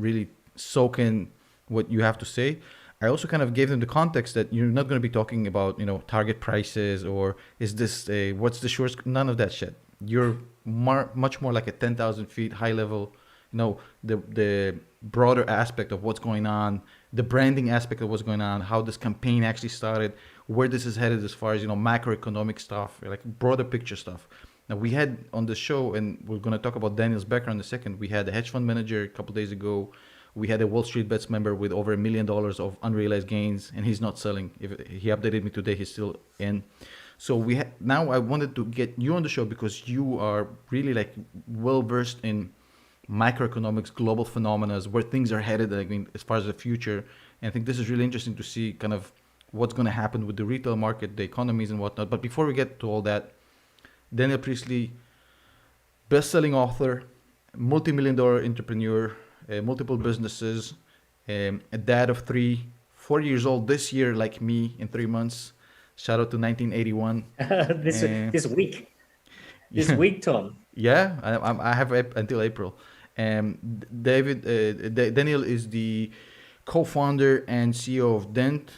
really soak in what you have to say. I also kind of gave them the context that you're not going to be talking about, target prices or is this what's the short, none of that shit. You're much more like a 10,000 feet high level, the broader aspect of what's going on, the branding aspect of what's going on, how this campaign actually started, where this is headed as far as, macroeconomic stuff, like broader picture stuff. Now we had on the show, and we're going to talk about Daniel's background in a second. We had a hedge fund manager a couple days ago. We had a Wall Street Bets member with over $1 million of unrealized gains, and he's not selling. If he updated me today, he's still in. So now I wanted to get you on the show because you are really like well versed in macroeconomics, global phenomena, where things are headed. I mean, as far as the future, and I think this is really interesting to see kind of what's going to happen with the retail market, the economies, and whatnot. But before we get to all that, Daniel Priestley, best-selling author, multi-million-dollar entrepreneur, multiple businesses, a dad of three, 4 years old this year, like me, in 3 months. Shout out to 1981. this Uh, this week, this yeah, week, Tom. yeah, I have until April. Daniel is the co-founder and CEO of Dent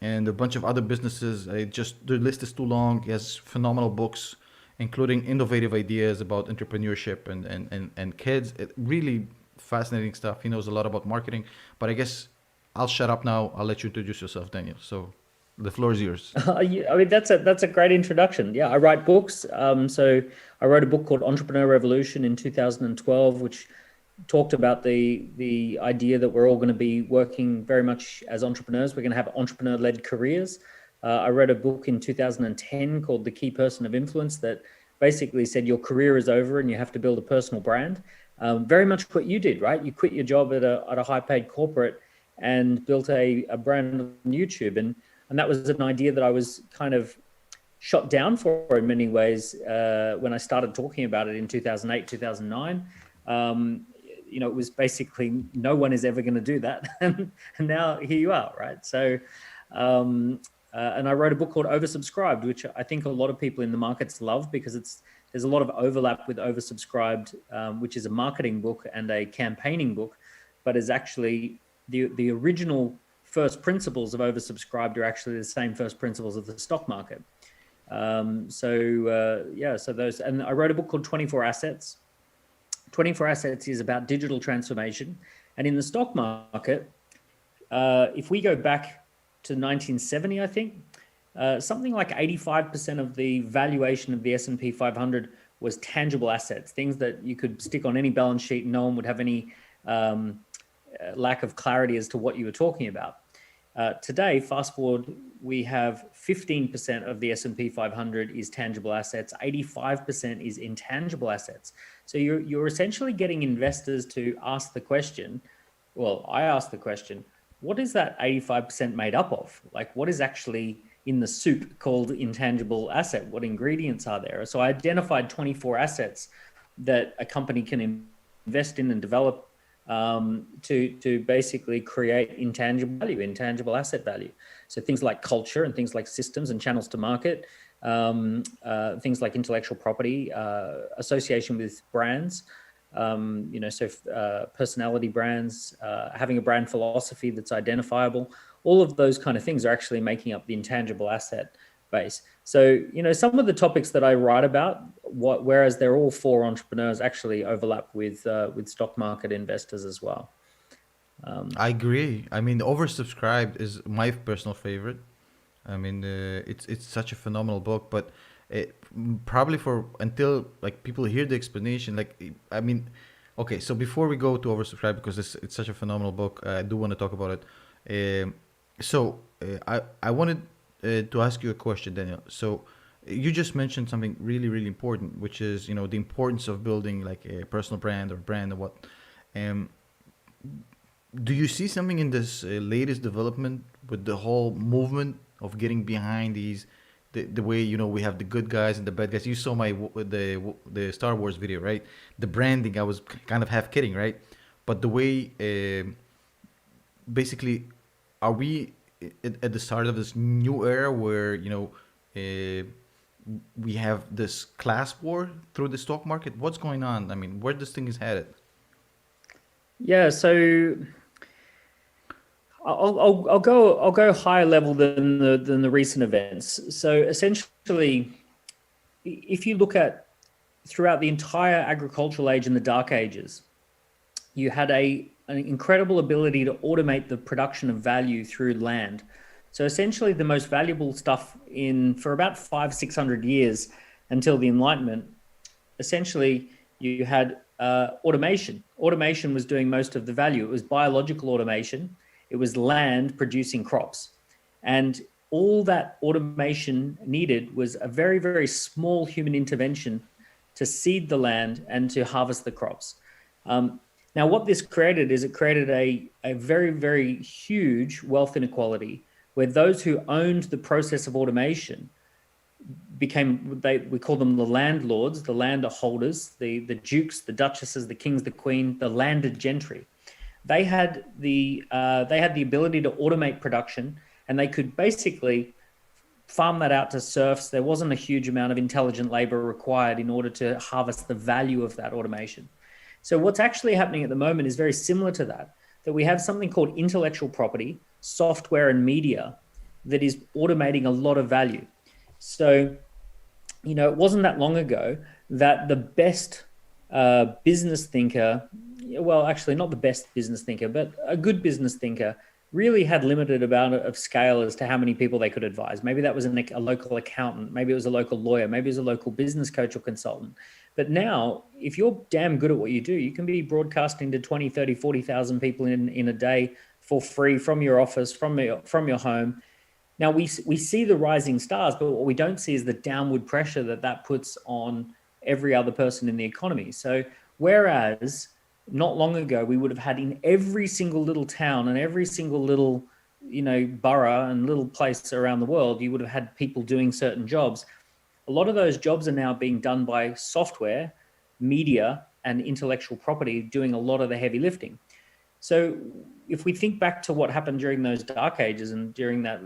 and a bunch of other businesses. Just the list is too long. He has phenomenal books, including innovative ideas about entrepreneurship and kids. Really fascinating stuff. He knows a lot about marketing. But I guess I'll shut up now. I'll let you introduce yourself, Daniel. So the floor is yours. I mean, that's a great introduction. Yeah, I write books. So I wrote a book called Entrepreneur Revolution in 2012, which talked about the idea that we're all going to be working very much as entrepreneurs. We're going to have entrepreneur-led careers. I wrote a book in 2010 called The Key Person of Influence that basically said your career is over and you have to build a personal brand. Very much what you did, right? You quit your job at a high-paid corporate and built a brand on YouTube. And that was an idea that I was kind of shot down for in many ways when I started talking about it in 2008, 2009. It was basically no one is ever going to do that. And now here you are, right? So, and I wrote a book called Oversubscribed, which I think a lot of people in the markets love because there's a lot of overlap with Oversubscribed, which is a marketing book and a campaigning book, but is actually the original first principles of Oversubscribed are actually the same first principles of the stock market. So those, and I wrote a book called 24 Assets. 24 Assets is about digital transformation. And in the stock market, if we go back to 1970, I think, something like 85% of the valuation of the S&P 500 was tangible assets, things that you could stick on any balance sheet and no one would have any lack of clarity as to what you were talking about. Today, fast forward, we have 15% of the S&P 500 is tangible assets, 85% is intangible assets. So you're essentially getting investors to ask the question, well, I asked the question, what is that 85% made up of? Like, what is actually in the soup called intangible asset? What ingredients are there? So I identified 24 assets that a company can invest in and develop to basically create intangible value, intangible asset value. So things like culture and things like systems and channels to market, things like intellectual property, association with brands, personality brands, having a brand philosophy that's identifiable. All of those kind of things are actually making up the intangible asset base. So, some of the topics that I write about, whereas they're all for entrepreneurs, actually overlap with stock market investors as well. I agree. I mean, Oversubscribed is my personal favorite. I mean, it's such a phenomenal book, but probably for until like people hear the explanation, like I mean, okay. So before we go to Oversubscribed, because it's such a phenomenal book, I do want to talk about it. I wanted to ask you a question, Daniel. So you just mentioned something really really important, which is the importance of building like a personal brand or brand or what. Um, do you see something in this latest development with the whole movement of getting behind the way we have the good guys and the bad guys? You saw the Star Wars video, right? The branding, I was kind of half kidding, right? But the way basically, are we at the start of this new era where uh, we have this class war through the stock market? What's going on? I mean, where this thing is headed? Yeah, so I'll go higher level than the recent events. So essentially, if you look at throughout the entire agricultural age and the dark ages, you had an incredible ability to automate the production of value through land. So essentially, the most valuable stuff in for about 500-600 years until the Enlightenment, essentially you had automation. Automation was doing most of the value. It was biological automation. It was land producing crops, and all that automation needed was a very, very small human intervention to seed the land and to harvest the crops. Um, Now, what this created is it created a very, very huge wealth inequality where those who owned the process of automation we call them the landlords, the landholders, the dukes, the duchesses, the kings, the queen, the landed gentry. They had the ability to automate production, and they could basically farm that out to serfs. There wasn't a huge amount of intelligent labor required in order to harvest the value of that automation. So what's actually happening at the moment is very similar to that, that we have something called intellectual property, software and media that is automating a lot of value. So, it wasn't that long ago that the best business thinker, well, actually not the best business thinker, but a good business thinker really had limited amount of scale as to how many people they could advise. Maybe that was a local accountant, maybe it was a local lawyer, maybe it was a local business coach or consultant. But now, if you're damn good at what you do, you can be broadcasting to 20, 30, 40,000 people in a day for free from your office, from your home. Now we see the rising stars, but what we don't see is the downward pressure that puts on every other person in the economy. So whereas not long ago we would have had in every single little town and every single little borough and little place around the world, you would have had people doing certain jobs. A lot of those jobs are now being done by software, media, and intellectual property doing a lot of the heavy lifting. So if we think back to what happened during those dark ages and during that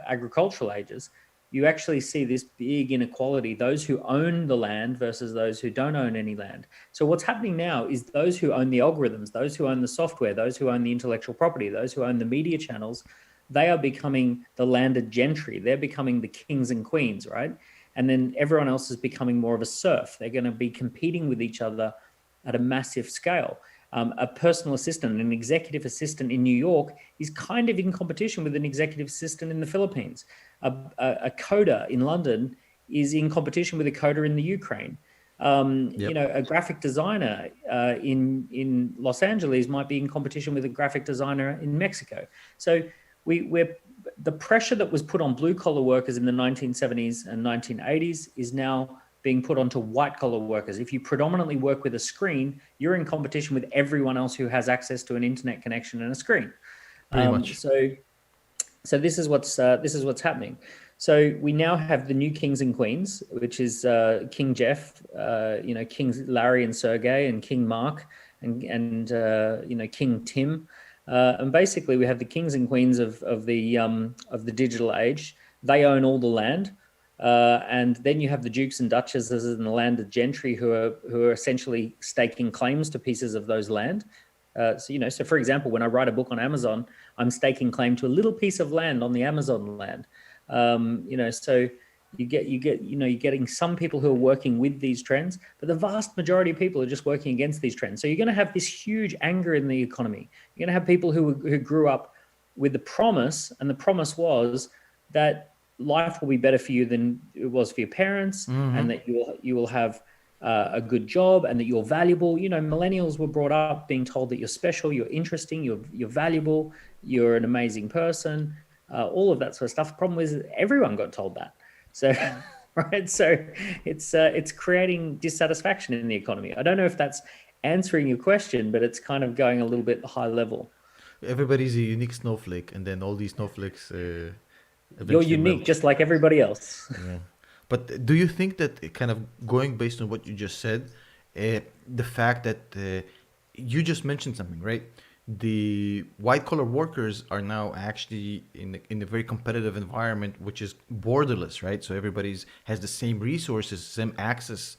agricultural ages, you actually see this big inequality, those who own the land versus those who don't own any land. So what's happening now is those who own the algorithms, those who own the software, those who own the intellectual property, those who own the media channels, they are becoming the landed gentry. They're becoming the kings and queens, right? And then everyone else is becoming more of a serf. They're going to be competing with each other at a massive scale. A personal assistant, an executive assistant in New York is kind of in competition with an executive assistant in the Philippines. A coder in London is in competition with a coder in the Ukraine. Yep. A graphic designer in Los Angeles might be in competition with a graphic designer in Mexico. So we're the pressure that was put on blue collar workers in the 1970s and 1980s is now being put onto white collar workers. If you predominantly work with a screen, you're in competition with everyone else who has access to an internet connection and a screen. Pretty much. So this is what's happening. So we now have the new kings and queens, which is King Jeff, Kings Larry and Sergey, and King Mark, and King Tim, and basically we have the kings and queens of the digital age. They own all the land. And then you have the dukes and duchesses and the landed gentry who are essentially staking claims to pieces of those land. So for example, when I write a book on Amazon, I'm staking claim to a little piece of land on the Amazon land. So you're getting some people who are working with these trends, but the vast majority of people are just working against these trends. So you're going to have this huge anger in the economy. You're going to have people who grew up with the promise, and the promise was that life will be better for you than it was for your parents, and that you will have a good job, and that you're valuable. Millennials were brought up being told that you're special, you're interesting, you're valuable, you're an amazing person, all of that sort of stuff. The problem is everyone got told that. So, right. So it's creating dissatisfaction in the economy. I don't know if that's answering your question, but it's kind of going a little bit high level. Everybody's a unique snowflake, and then all these snowflakes You're eventually unique, melt. just like everybody else. Yeah. But do you think that kind of going based on what you just said, the fact that you just mentioned something, right? The white collar workers are now actually in a very competitive environment, which is borderless, right? So everybody's has the same resources, same access.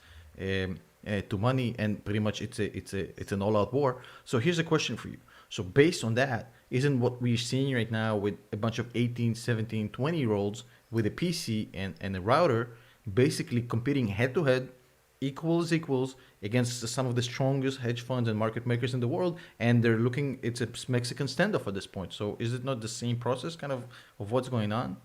to money, and pretty much it's an all-out war. So here's a question for you. So based on that, isn't what we're seeing right now with a bunch of 18, 17, 20-year-olds with a PC and a router basically competing head to head, equals against some of the strongest hedge funds and market makers in the world, and they're looking, it's a Mexican standoff at this point. So is it not the same process kind of what's going on?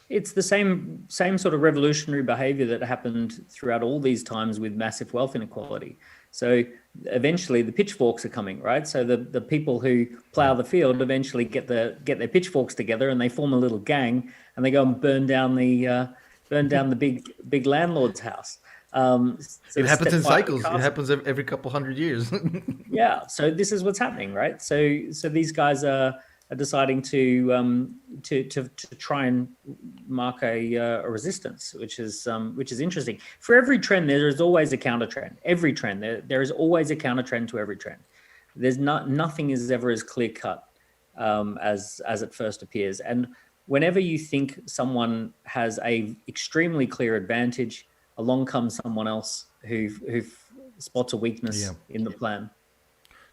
It's the same sort of revolutionary behavior that happened throughout all these times with massive wealth inequality. So eventually the pitchforks are coming, right? So the people who plow Yeah. the field eventually get their pitchforks together, and they form a little gang, and they go and burn down the big landlord's house. It Sort of happens step in by the cycles. It castle. happens every couple hundred years. Yeah, so this is what's happening, right? So these guys are deciding to try and mark a resistance, which is interesting. For every trend, there is always a counter trend. Every trend, there is always a counter trend to every trend. There's nothing is ever as clear cut as it first appears. And whenever you think someone has a extremely clear advantage, along comes someone else who spots a Yeah. weakness in the plan.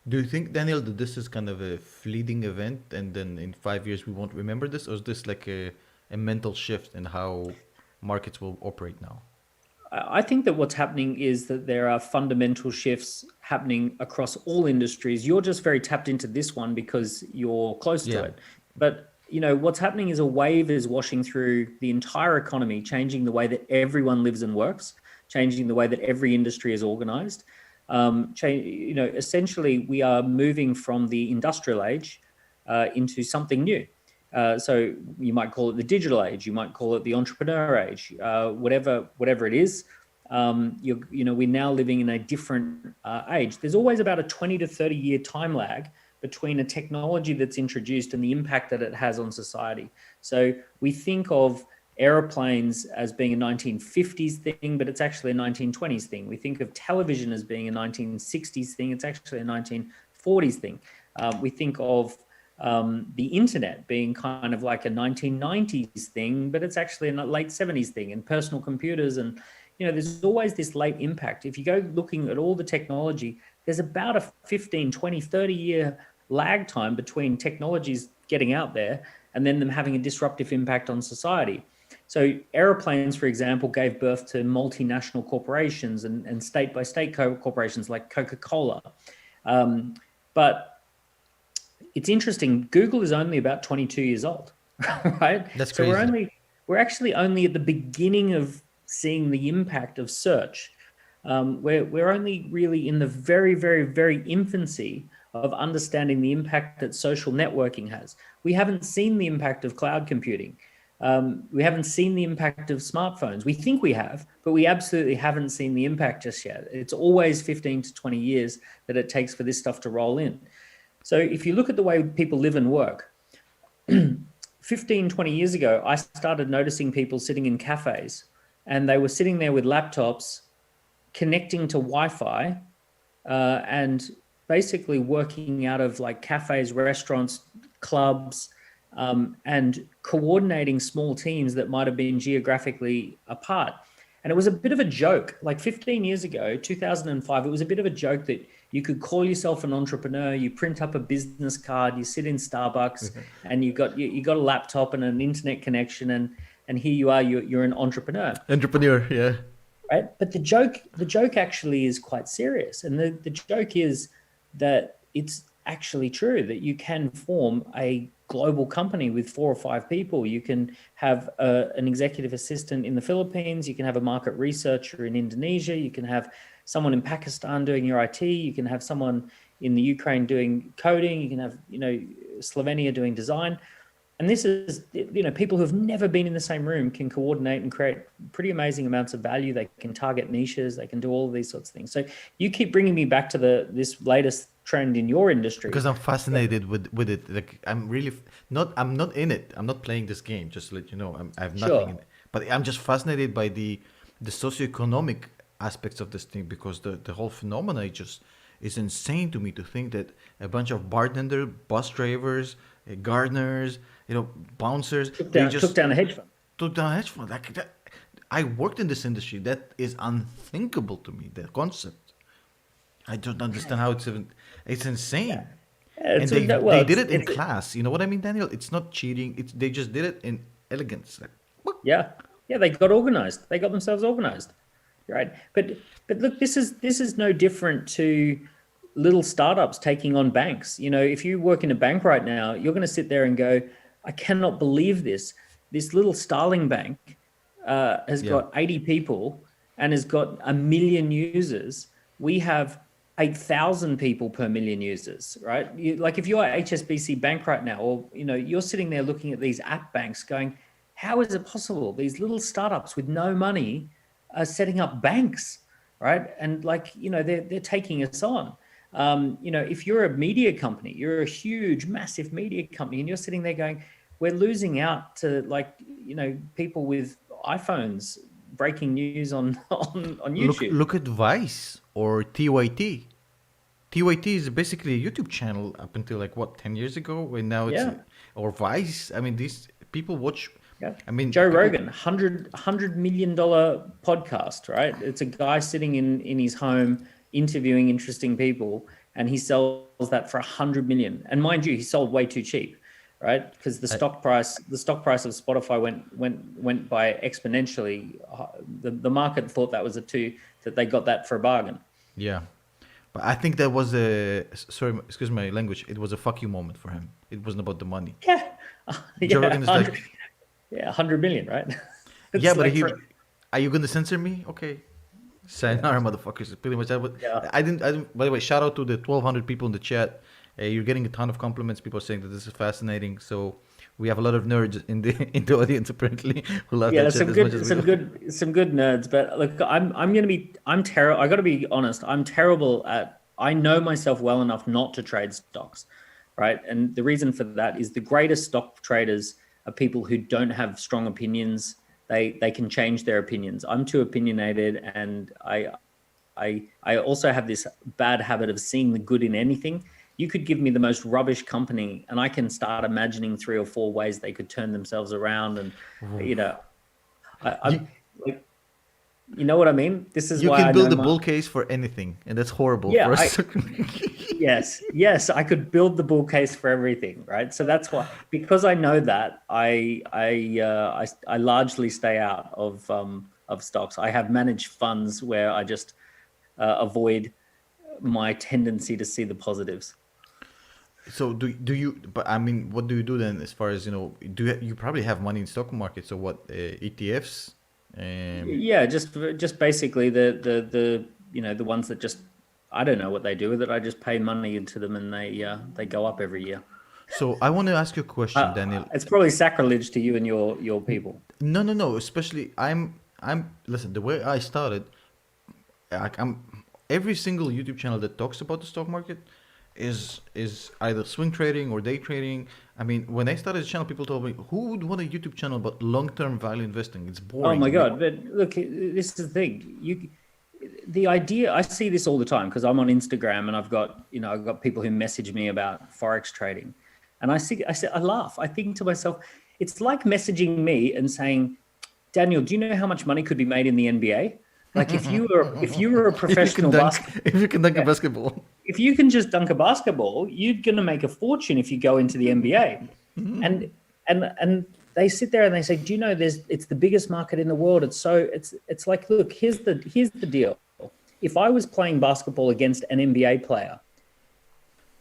Do you think, Daniel, that this is kind of a fleeting event and then in 5 years we won't remember this? Or is this like a mental shift in how markets will operate now? I think that what's happening is that there are fundamental shifts happening across all industries. You're just very tapped into this one because you're close to Yeah. it. But what's happening is a wave is washing through the entire economy, changing the way that everyone lives and works, changing the way that every industry is organized. Essentially, we are moving from the industrial age into something new. So you might call it the digital age, you might call it the entrepreneur age, whatever it is. We're now living in a different age. There's always about a 20 to 30 year time lag between a technology that's introduced and the impact that it has on society. So we think of aeroplanes as being a 1950s thing, but it's actually a 1920s thing. We think of television as being a 1960s thing. It's actually a 1940s thing. We think of the internet being kind of like a 1990s thing, but it's actually a late 70s thing, and personal computers. And, there's always this late impact. If you go looking at all the technology, there's about a 15, 20, 30 year lag time between technologies getting out there and then them having a disruptive impact on society. So aeroplanes, for example, gave birth to multinational corporations and state-by-state corporations like Coca-Cola. But it's interesting. Google is only about 22 years old, right? That's So crazy. we're actually only at the beginning of seeing the impact of search. We're only really in the very, very, very infancy of understanding the impact that social networking has. We haven't seen the impact of cloud computing. We haven't seen the impact of smartphones. We think we have, but we absolutely haven't seen the impact just yet. It's always 15 to 20 years that it takes for this stuff to roll in. So if you look at the way people live and work, 15, 20 years ago, I started noticing people sitting in cafes, and they were sitting there with laptops, connecting to Wi-Fi, and basically working out of like cafes, restaurants, clubs, and coordinating small teams that might have been geographically apart. And it was a bit of a joke. Like 15 years ago, 2005, it was a bit of a joke that you could call yourself an entrepreneur. You print up a business card, you sit in Starbucks, and you got a laptop and an internet connection, and here you are. You're an entrepreneur, Entrepreneur, yeah. right? But the joke actually is quite serious, and the joke is that it's actually true that you can form a global company with 4 or 5 people. You can have an executive assistant in the Philippines. You can have a market researcher in Indonesia. You can have someone in Pakistan doing your IT. You can have someone in the Ukraine doing coding. You can have, Slovenia doing design. And this is, people who have never been in the same room can coordinate and create pretty amazing amounts of value. They can target niches. They can do all of these sorts of things. So you keep bringing me back to this latest trend in your industry. Because I'm fascinated with it. Like I'm really I'm not in it. I'm not playing this game. Just to let you know, I have nothing in Sure. it. But I'm just fascinated by the socioeconomic aspects of this thing, because the whole phenomena is insane to me, to think that a bunch of bartender, bus drivers, gardeners, bouncers, they Took just down a hedge fund. took down hedge fund. Like that, I worked in this industry. That is unthinkable to me. The concept. I don't understand how it's Yeah. insane. And It's they did it in it's class. You know what I mean, Daniel? It's not cheating. It's they just did it in elegance. Like what? yeah, yeah. They got organized. They got themselves organized, right? But look, this is no different to little startups taking on banks. If you work in a bank right now, you're going to sit there and go, I cannot believe this. This little Starling bank has Yeah. got 80 people and has got a million users. We have 8,000 people per million users, right? Like if you're HSBC Bank right now, or you're sitting there looking at these app banks going, how is it possible? These little startups with no money are setting up banks, right? And like, they're taking us on. If you're a media company, you're a huge, massive media company, and you're sitting there going, we're losing out to like, people with iPhones breaking news on on YouTube. Look at Vice or TYT. TYT is basically a YouTube channel up until like what 10 years ago, and now it's Yeah, or Vice. I mean, these people watch. yeah. I mean, Joe people. Rogan, $100 million podcast, right? It's a guy sitting in his home interviewing interesting people, and he sells that for 100 million. And mind you, he sold way too cheap, right? Because the stock price of Spotify went by exponentially. The market thought that they got that for a bargain. Yeah, but I think that was a sorry, excuse my language. It was a fuck you moment for him. It wasn't about the money. Yeah, Joe yeah, Rogan is like, 100 million, right? yeah, It's but like he, for are you gonna censor me? Okay, yeah, sayonara, motherfuckers. Pretty much that. yeah. I didn't. I didn't. By the way, shout out to the 1,200 people in the chat. You're getting a ton of compliments. People are saying that this is fascinating. So we have a lot of nerds in the in the audience apparently who love Yeah, that shit some as much good, as we some do. good, some good nerds. But look, I'm terrible. I got to be honest. I'm terrible at. I know myself well enough not to trade stocks, right? And the reason for that is the greatest stock traders are people who don't have strong opinions. They can change their opinions. I'm too opinionated, and I also have this bad habit of seeing the good in anything. You could give me the most rubbish company, and I can start imagining 3 or 4 ways they could turn themselves around. And you know, You I'm like, you know what I mean? This is you why can I know build a my. bull case for anything, and that's horrible Yeah, for us. yes, I could build the bull case for everything, right? So that's why, because I know that, I largely stay out of stocks. I have managed funds where I just avoid my tendency to see the positives. So do you? But I mean, what do you do then? As far as do you probably have money in stock market? So what ETFs? Um, Yeah, just basically the ones that just, I don't know what they do with it. I just pay money into them, and they go up every year. so I want to ask you a question, Daniel. It's probably sacrilege to you and your people. No, no, no. Especially I'm. Listen, the way I started, I'm every single YouTube channel that talks about the stock market is either swing trading or day trading. I mean, when I started the channel, people told me, "Who would want a YouTube channel about long-term value investing? It's Oh boring." my I mean, God! But look, this is the thing. The idea, I see this all the time because I'm on Instagram, and I've got people who message me about forex trading, and I laugh. I think to myself, it's like messaging me and saying, Daniel, do you know how much money could be made in the NBA? Like if you were a if you can professional dunk, basketball, if you can dunk a basketball. if you can just dunk a basketball, you're going to make a fortune if you go into the NBA. And they sit there and they say, do you know it's the biggest market in the world. It's like, look, here's the deal. If I was playing basketball against an NBA player,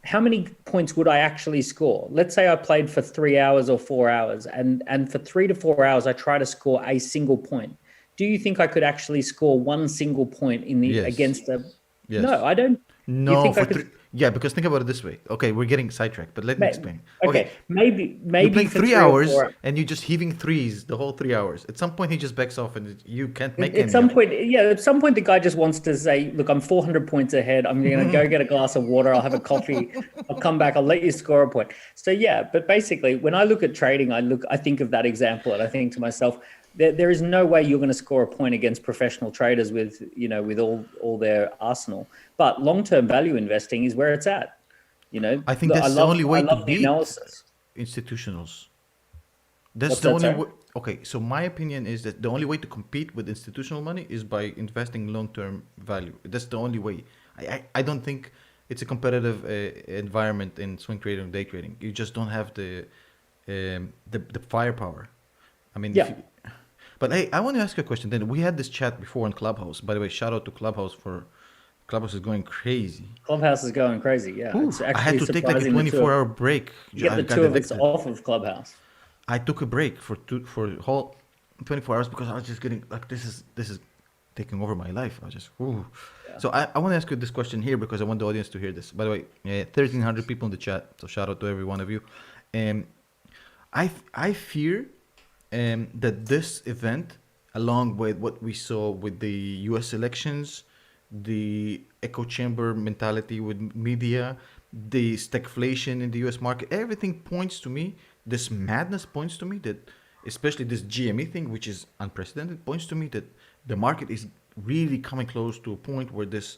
how many points would I actually score? Let's say I played for 3 hours or 4 hours, and for 3 to 4 hours I try to score a single point. Do you think I could actually score one single point Yes, against a? yes. No, I don't. You No, think I for could? three. Yeah, because think about it this way. Okay, we're getting sidetracked, but let me explain. Okay, Okay, maybe you're maybe playing for three three or hours 4 hours. and you're just heaving threes the whole 3 hours. At some point, he just backs off and you can't make At any some of it. point, yeah, at some point, the guy just wants to say, "Look, I'm 400 points ahead. I'm going to go get a glass of water. I'll have a coffee. I'll come back. I'll let you score a point." So yeah, but basically, when I look at trading, I think of that example, and I think to myself, there is no way you're going to score a point against professional traders with all their arsenal. But long-term value investing is where it's at. I think Look, I that's the love only I way to love the beat analysis. institutionals. That's What's the that, only sorry? way. Okay, so my opinion is that the only way to compete with institutional money is by investing long-term value. That's the only way. I don't think it's a competitive environment in swing trading or day trading. You just don't have the firepower. I mean, if Yeah, you, but hey, I want to ask you a question. Then we had this chat before on Clubhouse. By the way, shout out to Clubhouse for Clubhouse is going crazy. Clubhouse is going crazy. Yeah, Whew, it's I had actually to take like a surprising the two 24 of hour break. you get I the got two of us addicted. off of Clubhouse. I took a break for a whole 24 hours because I was just getting like this is taking over my life. I was just ooh. Yeah. So I want to ask you this question here because I want the audience to hear this. By the way, 1,300 people in the chat. So shout out to every one of you. Um, I fear that this event, along with what we saw with the U.S. elections, the echo chamber mentality with media, the stagflation in the U.S. market, everything points to me. This madness points to me that, especially this GME thing, which is unprecedented, points to me that the market is really coming close to a point where this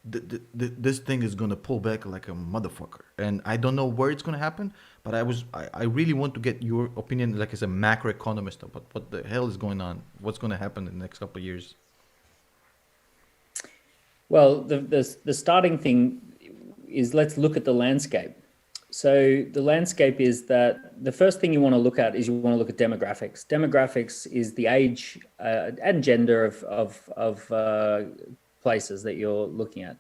thing is gonna pull back like a motherfucker, and I don't know where it's gonna happen. But I really want to get your opinion, like as a macroeconomist, about what the hell is going on, what's gonna happen in the next couple of years. Well, the starting thing is let's look at the landscape. So the landscape is that the first thing you want to look at is you want to look at demographics. Demographics is the age and gender of places that you're looking at.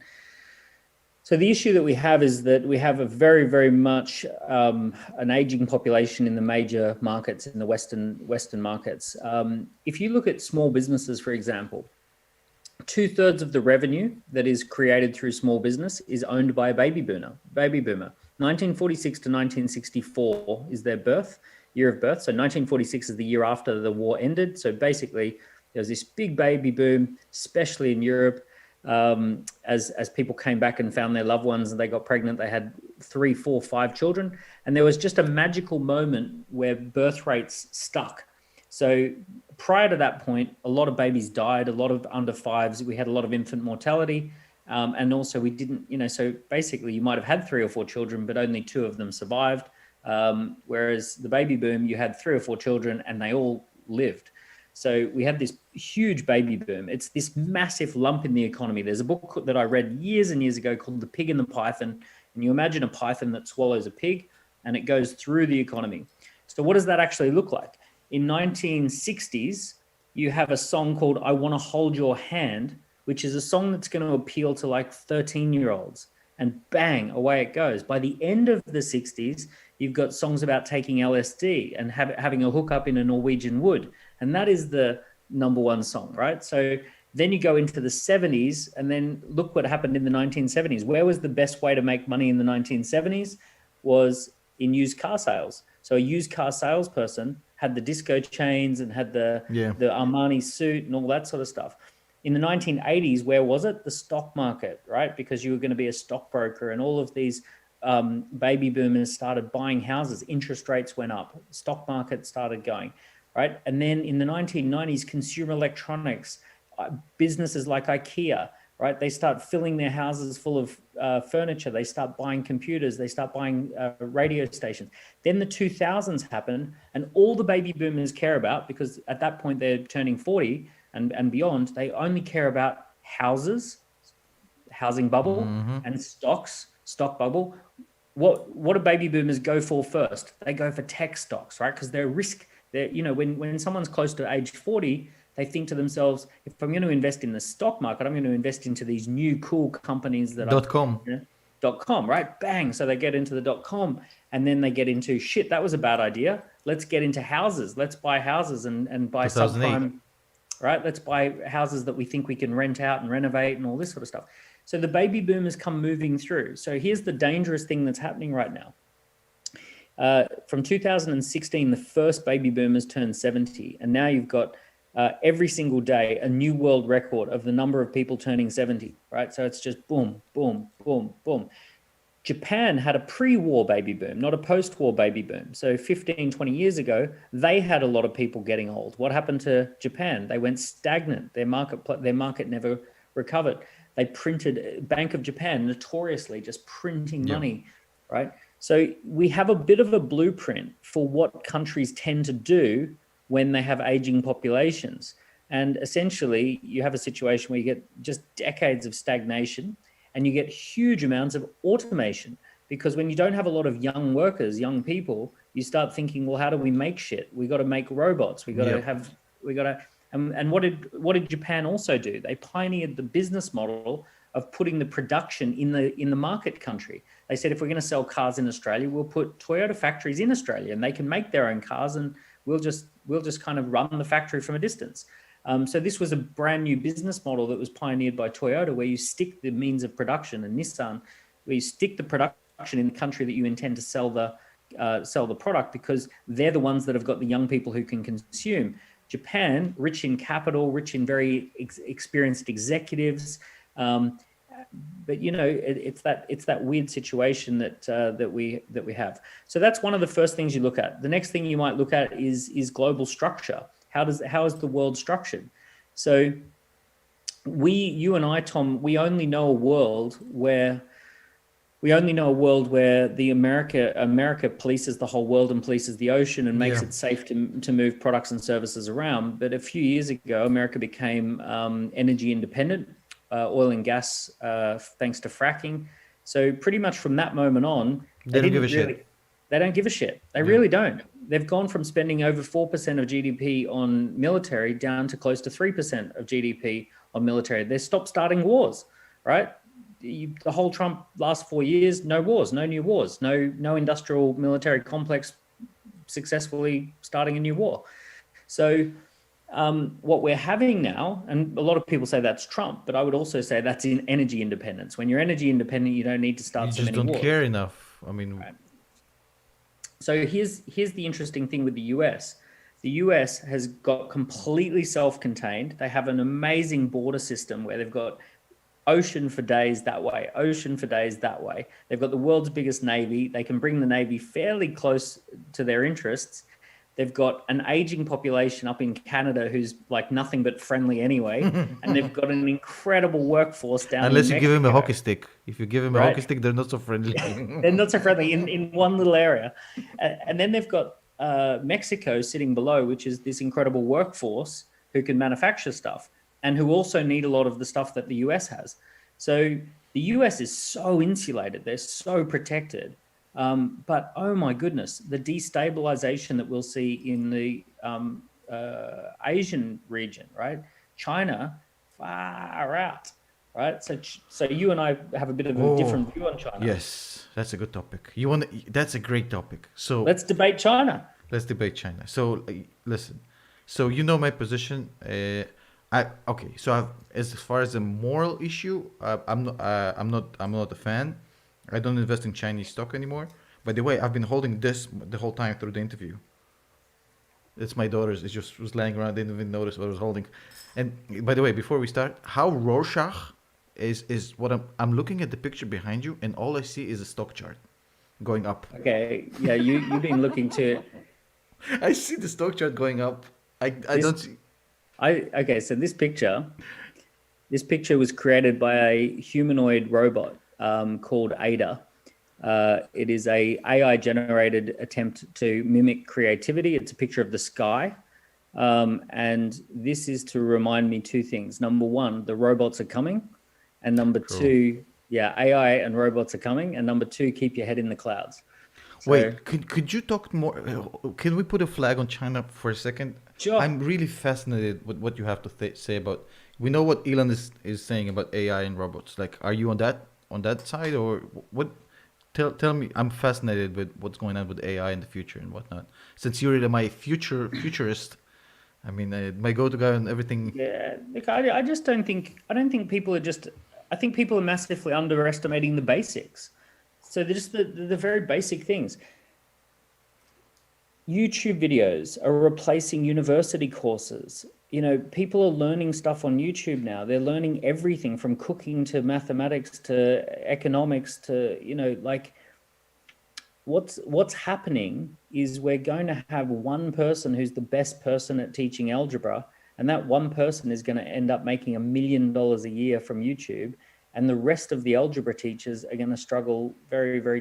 So the issue that we have is that we have a very, very much an aging population in the major markets, in the Western markets. If you look at small businesses, for example, 2/3 of the revenue that is created through small business is owned by a baby boomer. 1946 to 1964 is their year of birth. So 1946 is the year after the war ended. So basically, there was this big baby boom, especially in Europe, as people came back and found their loved ones and they got pregnant. They had 3, 4, 5 children, and there was just a magical moment where birth rates stuck. So prior to that point, a lot of babies died, a lot of under fives. We had a lot of infant mortality. And also we didn't, so basically you might have had 3 or 4 children, but only 2 of them survived. Whereas the baby boom, you had 3 or 4 children and they all lived. So we had this huge baby boom. It's this massive lump in the economy. There's a book that I read years and years ago called The Pig and the Python. And you imagine a python that swallows a pig and it goes through the economy. So what does that actually look like? In 1960s, you have a song called I Want to Hold Your Hand, which is a song that's going to appeal to like 13-year-olds. And bang, away it goes. By the end of the 60s, you've got songs about taking LSD and having a hookup in a Norwegian wood. And that is the number one song, right? So then you go into the 70s, and then look what happened in the 1970s. Where was the best way to make money in the 1970s? Was in used car sales. So a used car salesperson had the disco chains and had the Armani suit and all that sort of stuff. In the 1980s, where was it? The stock market, right? Because you were going to be a stockbroker, and all of these baby boomers started buying houses. Interest rates went up. Stock market started going, right? And then in the 1990s, consumer electronics, businesses like IKEA, right? They start filling their houses full of furniture. They start buying computers. They start buying radio stations. Then the 2000s happen, and all the baby boomers care about, because at that point they're turning 40 and beyond, they only care about houses, housing bubble, and stock bubble. What do baby boomers go for first? They go for tech stocks, right? Because they're risk. When someone's close to age 40, they think to themselves, if I'm going to invest in the stock market, I'm going to invest into these new cool companies that .com. .com, right? Bang. So they get into the .com, and then they get into shit. That was a bad idea. Let's get into houses. Let's buy houses and buy 2008. subprime, right? Let's buy houses that we think we can rent out and renovate and all this sort of stuff. So the baby boomers come moving through. So here's the dangerous thing that's happening right now. From 2016, the first baby boomers turned 70, and now you've got every single day a new world record of the number of people turning 70, right? So it's just boom, boom, boom, boom. Japan had a pre-war baby boom, not a post-war baby boom. So 15, 20 years ago, they had a lot of people getting old. What happened to Japan? They went stagnant. Their market never recovered. They printed, Bank of Japan notoriously just printing money, right? So we have a bit of a blueprint for what countries tend to do when they have aging populations. And essentially, you have a situation where you get just decades of stagnation, and you get huge amounts of automation. Because when you don't have a lot of young workers, young people, you start thinking, well, how do we make shit? We got to make robots. We got to Yep. have, we got to, and what did Japan also do? They pioneered the business model of putting the production in the market country. They said, if we're going to sell cars in Australia, we'll put Toyota factories in Australia, and they can make their own cars, and we'll just kind of run the factory from a distance. So this was a brand new business model that was pioneered by Toyota, where you stick the means of production, and Nissan, where you stick the production in the country that you intend to sell the product, because they're the ones that have got the young people who can consume. Japan, rich in capital, rich in very experienced executives, but it's that weird situation that we have. So that's one of the first things you look at. The next thing you might look at is global structure. How is the world structured? So you and I, Tom, we only know a world where the America polices the whole world and polices the ocean and makes it safe to move products and services around. But a few years ago, America became energy independent, oil and gas, thanks to fracking. So pretty much from that moment on, They don't give a shit. They don't give a shit. They really don't. They've gone from spending over 4% of GDP on military down to close to 3% of GDP on military. They stopped starting wars, right? The whole Trump last 4 years, no wars, no new wars, no industrial military complex successfully starting a new war. So what we're having now, and a lot of people say that's Trump, but I would also say that's in energy independence. When you're energy independent, you don't need to start so many wars. You just don't care enough. I mean, right. So here's the interesting thing with the US. The US has got completely self-contained. They have an amazing border system where they've got ocean for days that way, ocean for days that way. They've got the world's biggest Navy. They can bring the Navy fairly close to their interests. They've got an aging population up in Canada who's like nothing but friendly anyway. And they've got an incredible workforce down unless in you Mexico. give him a hockey stick. If you give him a hockey stick, they're not so friendly. They're not so friendly in one little area. And then they've got Mexico sitting below, which is this incredible workforce who can manufacture stuff and who also need a lot of the stuff that the US has. So the US is so insulated. They're so protected. But oh my goodness, the destabilization that we'll see in the Asian region, right? China, far out, right? So you and I have a bit of a different view on China. Yes, that's a good topic. That's a great topic. So let's debate China. Let's debate China. So listen. So you know my position. As far as a moral issue, I'm not a fan. I don't invest in Chinese stock anymore. By the way, I've been holding this the whole time through the interview. It's my daughter's. It just was laying around. Didn't even notice what I was holding. And by the way, before we start, how Rorschach is what I'm looking at the picture behind you, and all I see is a stock chart going up. Okay, yeah, you've been looking to. I see the stock chart going up. I don't see. Okay, so this picture was created by a humanoid robot called Ada. It is a AI generated attempt to mimic creativity. It's a picture of the sky. And this is to remind me two things. Number one, the robots are coming. And number two, AI and robots are coming. And number two, keep your head in the clouds. So, wait, could you talk more? Can we put a flag on China for a second? Sure. I'm really fascinated with what you have to say about. We know what Elon is saying about AI and robots. Like, are you on that side, or what? Tell me. I'm fascinated with what's going on with AI in the future and whatnot. Since you're my futurist, I mean, my go-to guy on everything. Yeah, look, I just don't think people are just. I think people are massively underestimating the basics. So they're just the very basic things. YouTube videos are replacing university courses. You know, people are learning stuff on YouTube now. They're learning everything from cooking to mathematics to economics to, like what's happening is we're going to have one person who's the best person at teaching algebra. And that one person is going to end up making $1 million a year from YouTube. And the rest of the algebra teachers are going to struggle very, very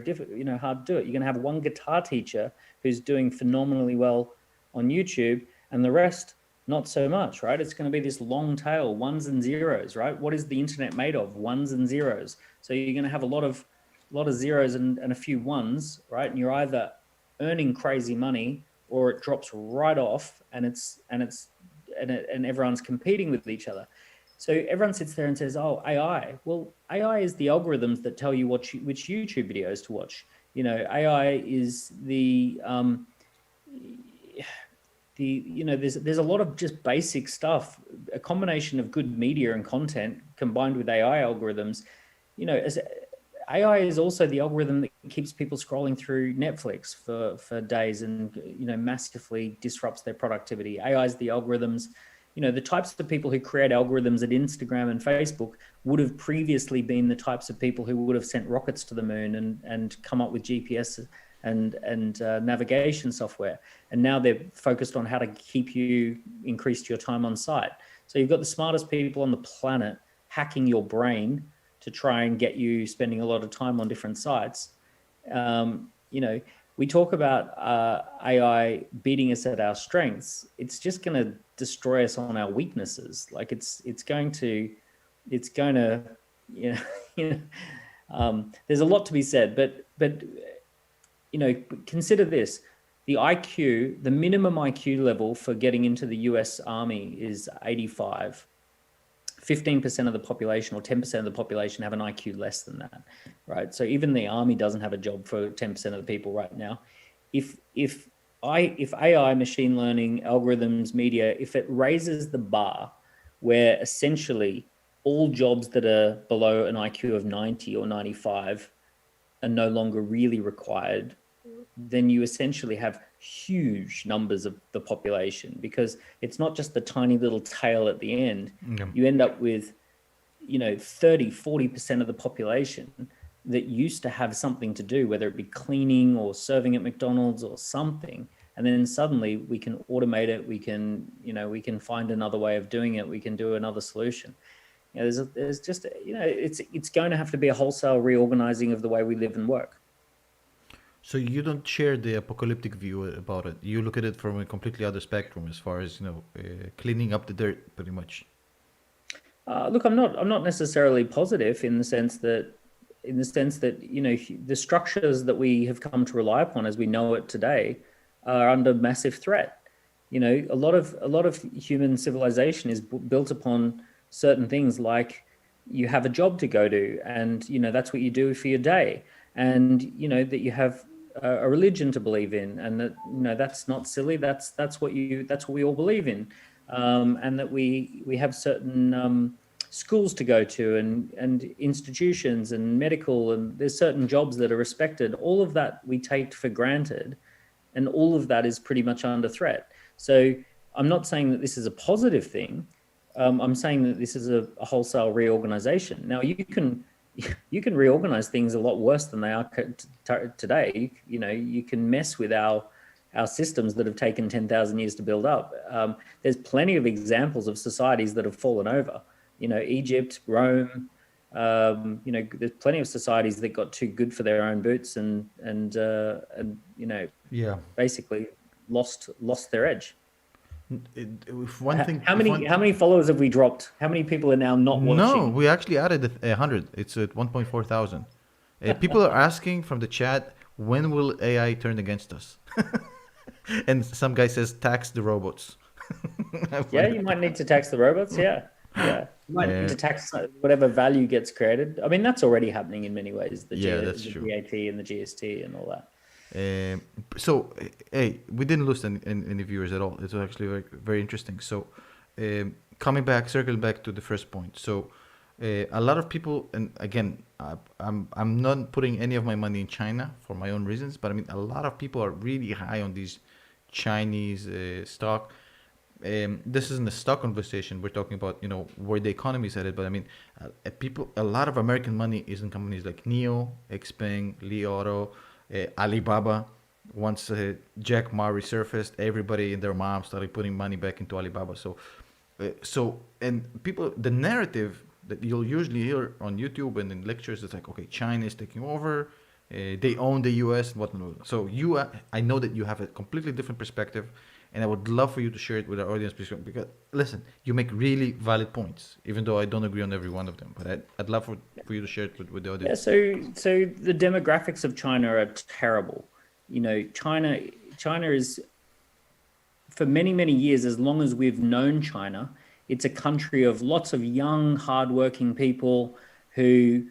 hard to do it. You're going to have one guitar teacher who's doing phenomenally well on YouTube, and the rest Not so much, right? It's going to be this long tail, ones and zeros, right? What is the internet made of? Ones and zeros. So you're going to have a lot of zeros and a few ones, right? And you're either earning crazy money or it drops right off, and everyone's competing with each other. So everyone sits there and says, "Oh, AI." Well, AI is the algorithms that tell you which YouTube videos to watch. AI is there's a lot of just basic stuff, a combination of good media and content combined with AI algorithms. As AI is also the algorithm that keeps people scrolling through Netflix for days and massively disrupts their productivity. AI is the algorithms. The types of people who create algorithms at Instagram and Facebook would have previously been the types of people who would have sent rockets to the moon and come up with GPS and navigation software. And now they're focused on how to keep you increase your time on site. So you've got the smartest people on the planet hacking your brain to try and get you spending a lot of time on different sites. We talk about AI beating us at our strengths. It's just going to destroy us on our weaknesses. Like it's going to, there's a lot to be said, but consider this. The IQ, the minimum IQ level for getting into the US Army is 85. 15% of the population or 10% of the population have an IQ less than that, right? So even the army doesn't have a job for 10% of the people right now. If AI, machine learning, algorithms, media, if it raises the bar where essentially all jobs that are below an IQ of 90 or 95 are no longer really required, then you essentially have huge numbers of the population, because it's not just the tiny little tail at the end. Yeah. You end up with 30-40% of the population that used to have something to do, whether it be cleaning or serving at McDonald's or something, and then suddenly we can automate it, we can find another way of doing it, we can do another solution. There's just it's going to have to be a wholesale reorganizing of the way we live and work. So you don't share the apocalyptic view about it. You look at it from a completely other spectrum, as far as cleaning up the dirt, pretty much. Look, I'm not necessarily positive in the sense that the structures that we have come to rely upon as we know it today are under massive threat. A lot of human civilization is built upon certain things, like you have a job to go to, and that's what you do for your day, and that you have a religion to believe in, and that that's not silly. That's what we all believe in, and that we have certain schools to go to, and institutions and medical, and there's certain jobs that are respected. All of that we take for granted, and all of that is pretty much under threat. So I'm not saying that this is a positive thing. I'm saying that this is a wholesale reorganization. Now you can reorganize things a lot worse than they are today. You can mess with our systems that have taken 10,000 years to build up. There's plenty of examples of societies that have fallen over. Egypt, Rome. There's plenty of societies that got too good for their own boots and Yeah. basically lost their edge. If one thing, How many followers have we dropped? How many people are now not No, watching? we actually added 100. It's at 1.4 thousand. People are asking from the chat, when will AI turn against us? And some guy says, tax the robots. Yeah, you might need to tax the robots. Yeah. You might need to tax whatever value gets created. I mean, that's already happening in many ways. That's the true. VAT and the GST and all that. So, hey, we didn't lose any viewers at all. It was actually very, very interesting. So, circling back to the first point. So, a lot of people, and again, I'm not putting any of my money in China for my own reasons, but I mean, a lot of people are really high on these Chinese stock. This isn't a stock conversation. We're talking about where the economy is headed. But I mean, a lot of American money is in companies like NIO, Xpeng, Li Auto, Alibaba. Once Jack Ma resurfaced, everybody and their mom started putting money back into Alibaba. And people, the narrative that you'll usually hear on YouTube and in lectures is like, okay, China is taking over, they own the U.S. and whatnot. So I know that you have a completely different perspective, and I would love for you to share it with our audience, because listen, you make really valid points, even though I don't agree on every one of them. But I'd love for you to share it with the Yeah, audience. so the demographics of China are terrible. China is, for many, many years, as long as we've known China, it's a country of lots of young, hardworking people who,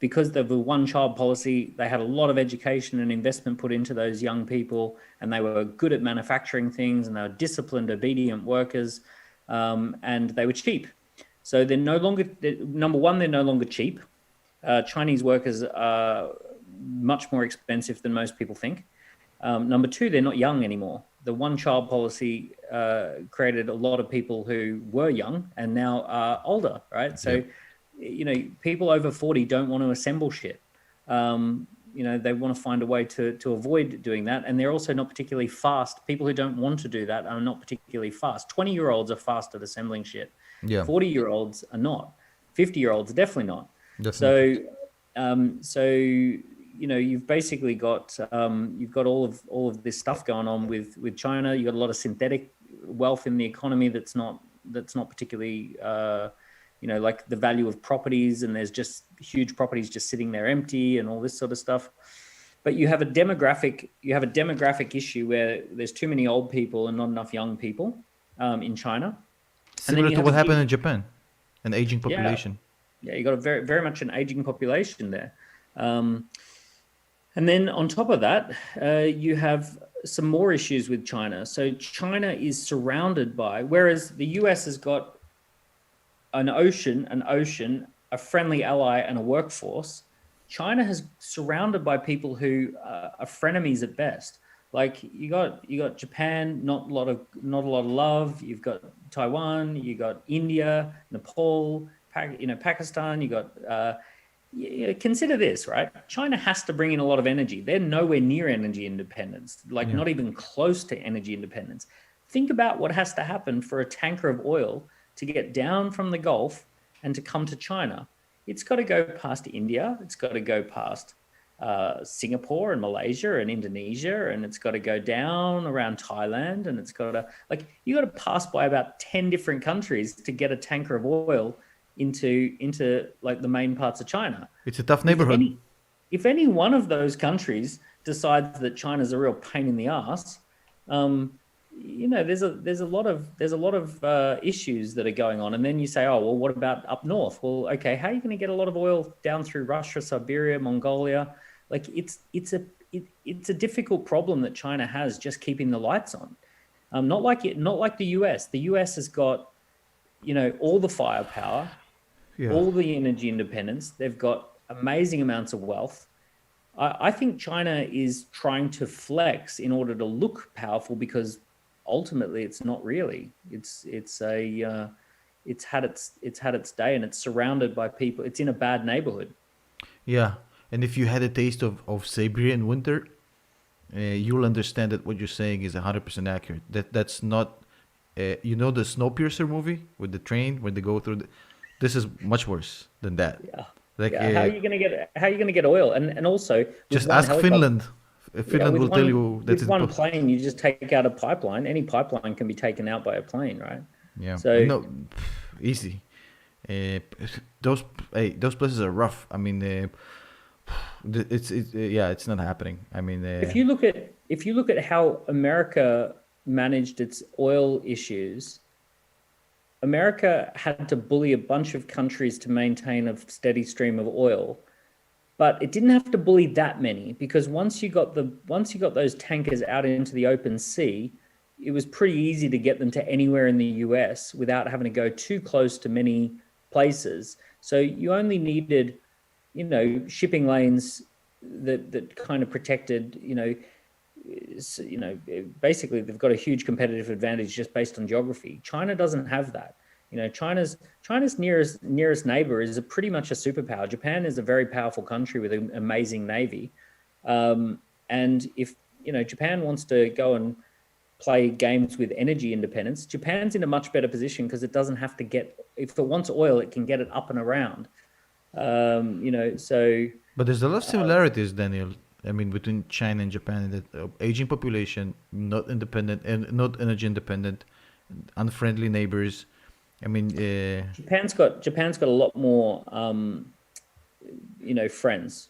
because of the one-child policy, they had a lot of education and investment put into those young people, and they were good at manufacturing things, and they were disciplined, obedient workers, and they were cheap. So they're no longer, number one, they're no longer cheap. Chinese workers are much more expensive than most people think. Number two, they're not young anymore. The one-child policy created a lot of people who were young and now are older, right? So, people over 40 don't want to assemble shit. They want to find a way to avoid doing that. And they're also not particularly fast. People who don't want to do that are not particularly fast. 20-year-olds are fast at assembling shit. Yeah, 40-year-olds are not. 50-year-olds are definitely not. definitely. So you've basically got all of this stuff going on with China. You've got a lot of synthetic wealth in the economy that's not particularly like the value of properties, and there's just huge properties just sitting there empty and all this sort of stuff. But you have a demographic issue where there's too many old people and not enough young people in China. Similar to what happened in Japan, an aging population. Yeah, you got a very, very much an aging population there. And then on top of that, you have some more issues with China. So China is surrounded by, whereas the US has got an ocean, a friendly ally, and a workforce, China has surrounded by people who are frenemies at best. Like you got Japan, not a lot of love. You've got Taiwan, you got India, Nepal, Pakistan. You got consider this, right? China has to bring in a lot of energy. They're nowhere near energy independence, not even close to energy independence. Think about what has to happen for a tanker of oil to get down from the Gulf and to come to China. It's got to go past India. It's got to go past Singapore and Malaysia and Indonesia, and it's got to go down around Thailand, and it's got to, you got to pass by about 10 different countries to get a tanker of oil into like the main parts of China. It's a tough neighborhood. If any one of those countries decides that China's a real pain in the ass, there's a lot of issues that are going on. And then you say, oh well, what about up north? Well, okay, how are you going to get a lot of oil down through Russia, Siberia, Mongolia? It's a difficult problem that China has just keeping the lights on. Not like the US. The US has got all the firepower, all the energy independence. They've got amazing amounts of wealth. I think China is trying to flex in order to look powerful, because ultimately it's not really. It's had its day, and it's surrounded by people. It's in a bad neighborhood. Yeah, and if you had a taste of Siberian winter, you'll understand that what you're saying is 100% accurate. That's not, the Snowpiercer movie with the train where they go through. This is much worse than that. Yeah. How are you gonna get oil? And also, just ask Finland. Finland will tell you that with one plane, you just take out a pipeline. Any pipeline can be taken out by a plane, right? Yeah. So easy. Those places are rough. I mean, it's not happening. I mean, if you look at how America managed its oil issues, America had to bully a bunch of countries to maintain a steady stream of oil, but it didn't have to bully that many, because once you got those tankers out into the open sea, it was pretty easy to get them to anywhere in the US without having to go too close to many places. So you only needed, shipping lanes that kind of protected, basically they've got a huge competitive advantage just based on geography. China doesn't have that. China's nearest neighbor is pretty much a superpower. Japan is a very powerful country with an amazing navy. And if, Japan wants to go and play games with energy independence, Japan's in a much better position because it doesn't have to if it wants oil, it can get it up and around. But there's a lot of similarities, Daniel. I mean, between China and Japan, that aging population, not independent and not energy independent, unfriendly neighbors. I mean, Japan's got a lot more friends.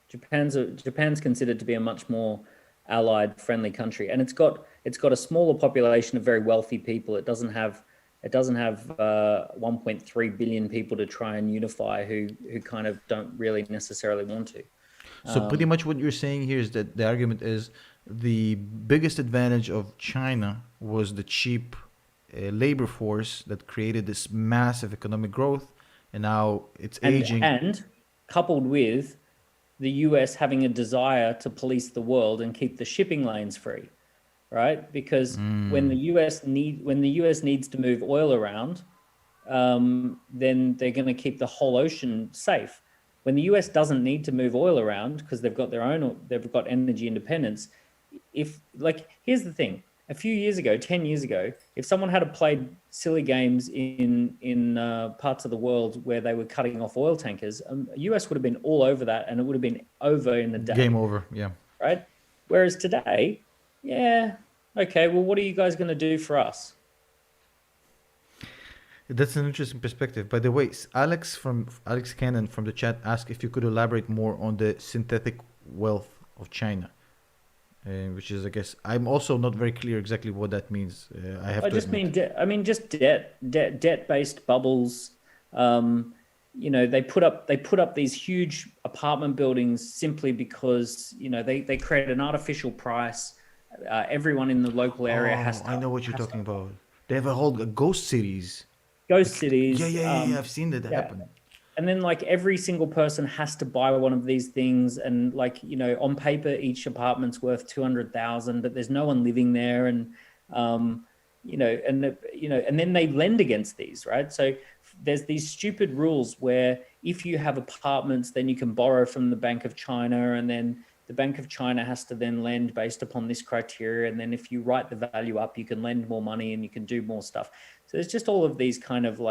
Japan's considered to be a much more allied, friendly country, and it's got a smaller population of very wealthy people. It doesn't have 1.3 billion people to try and unify who kind of don't really necessarily want to. so pretty much what you're saying here is that the argument is the biggest advantage of China was the cheap labor force that created this massive economic growth, and now it's And aging. and coupled with the US having a desire to police the world and keep the shipping lanes free, right? Because when the US needs to move oil around, then they're going to keep the whole ocean safe. When the US doesn't need to move oil around because they've got energy independence. Here's the thing: a few years ago, 10 years ago, if someone had played silly games in parts of the world where they were cutting off oil tankers, US would have been all over that, and it would have been over in a day. Game over. Yeah. Right? Whereas today, yeah, okay, well, what are you guys going to do for us? That's an interesting perspective. By the way, Alex Cannon from the chat asked if you could elaborate more on the synthetic wealth of China, which is, I guess, I'm also not very clear exactly what that means. I have I to just admit. mean just debt-based bubbles. They put up these huge apartment buildings simply because they create an artificial price. Everyone in the local area Oh, I know what you're talking about. They have a whole ghost cities. ghost Yeah, cities. yeah, yeah, yeah. I've seen that Yeah, happen. and then every single person has to buy one of these things, and on paper each apartment's worth 200,000, but there's no one living there, and and then they lend against these, right? So there's these stupid rules where if you have apartments, then you can borrow from the Bank of China, and then the Bank of China has to then lend based upon this criteria, and then if you write the value up, you can lend more money and you can do more stuff. So there's just all of these kind of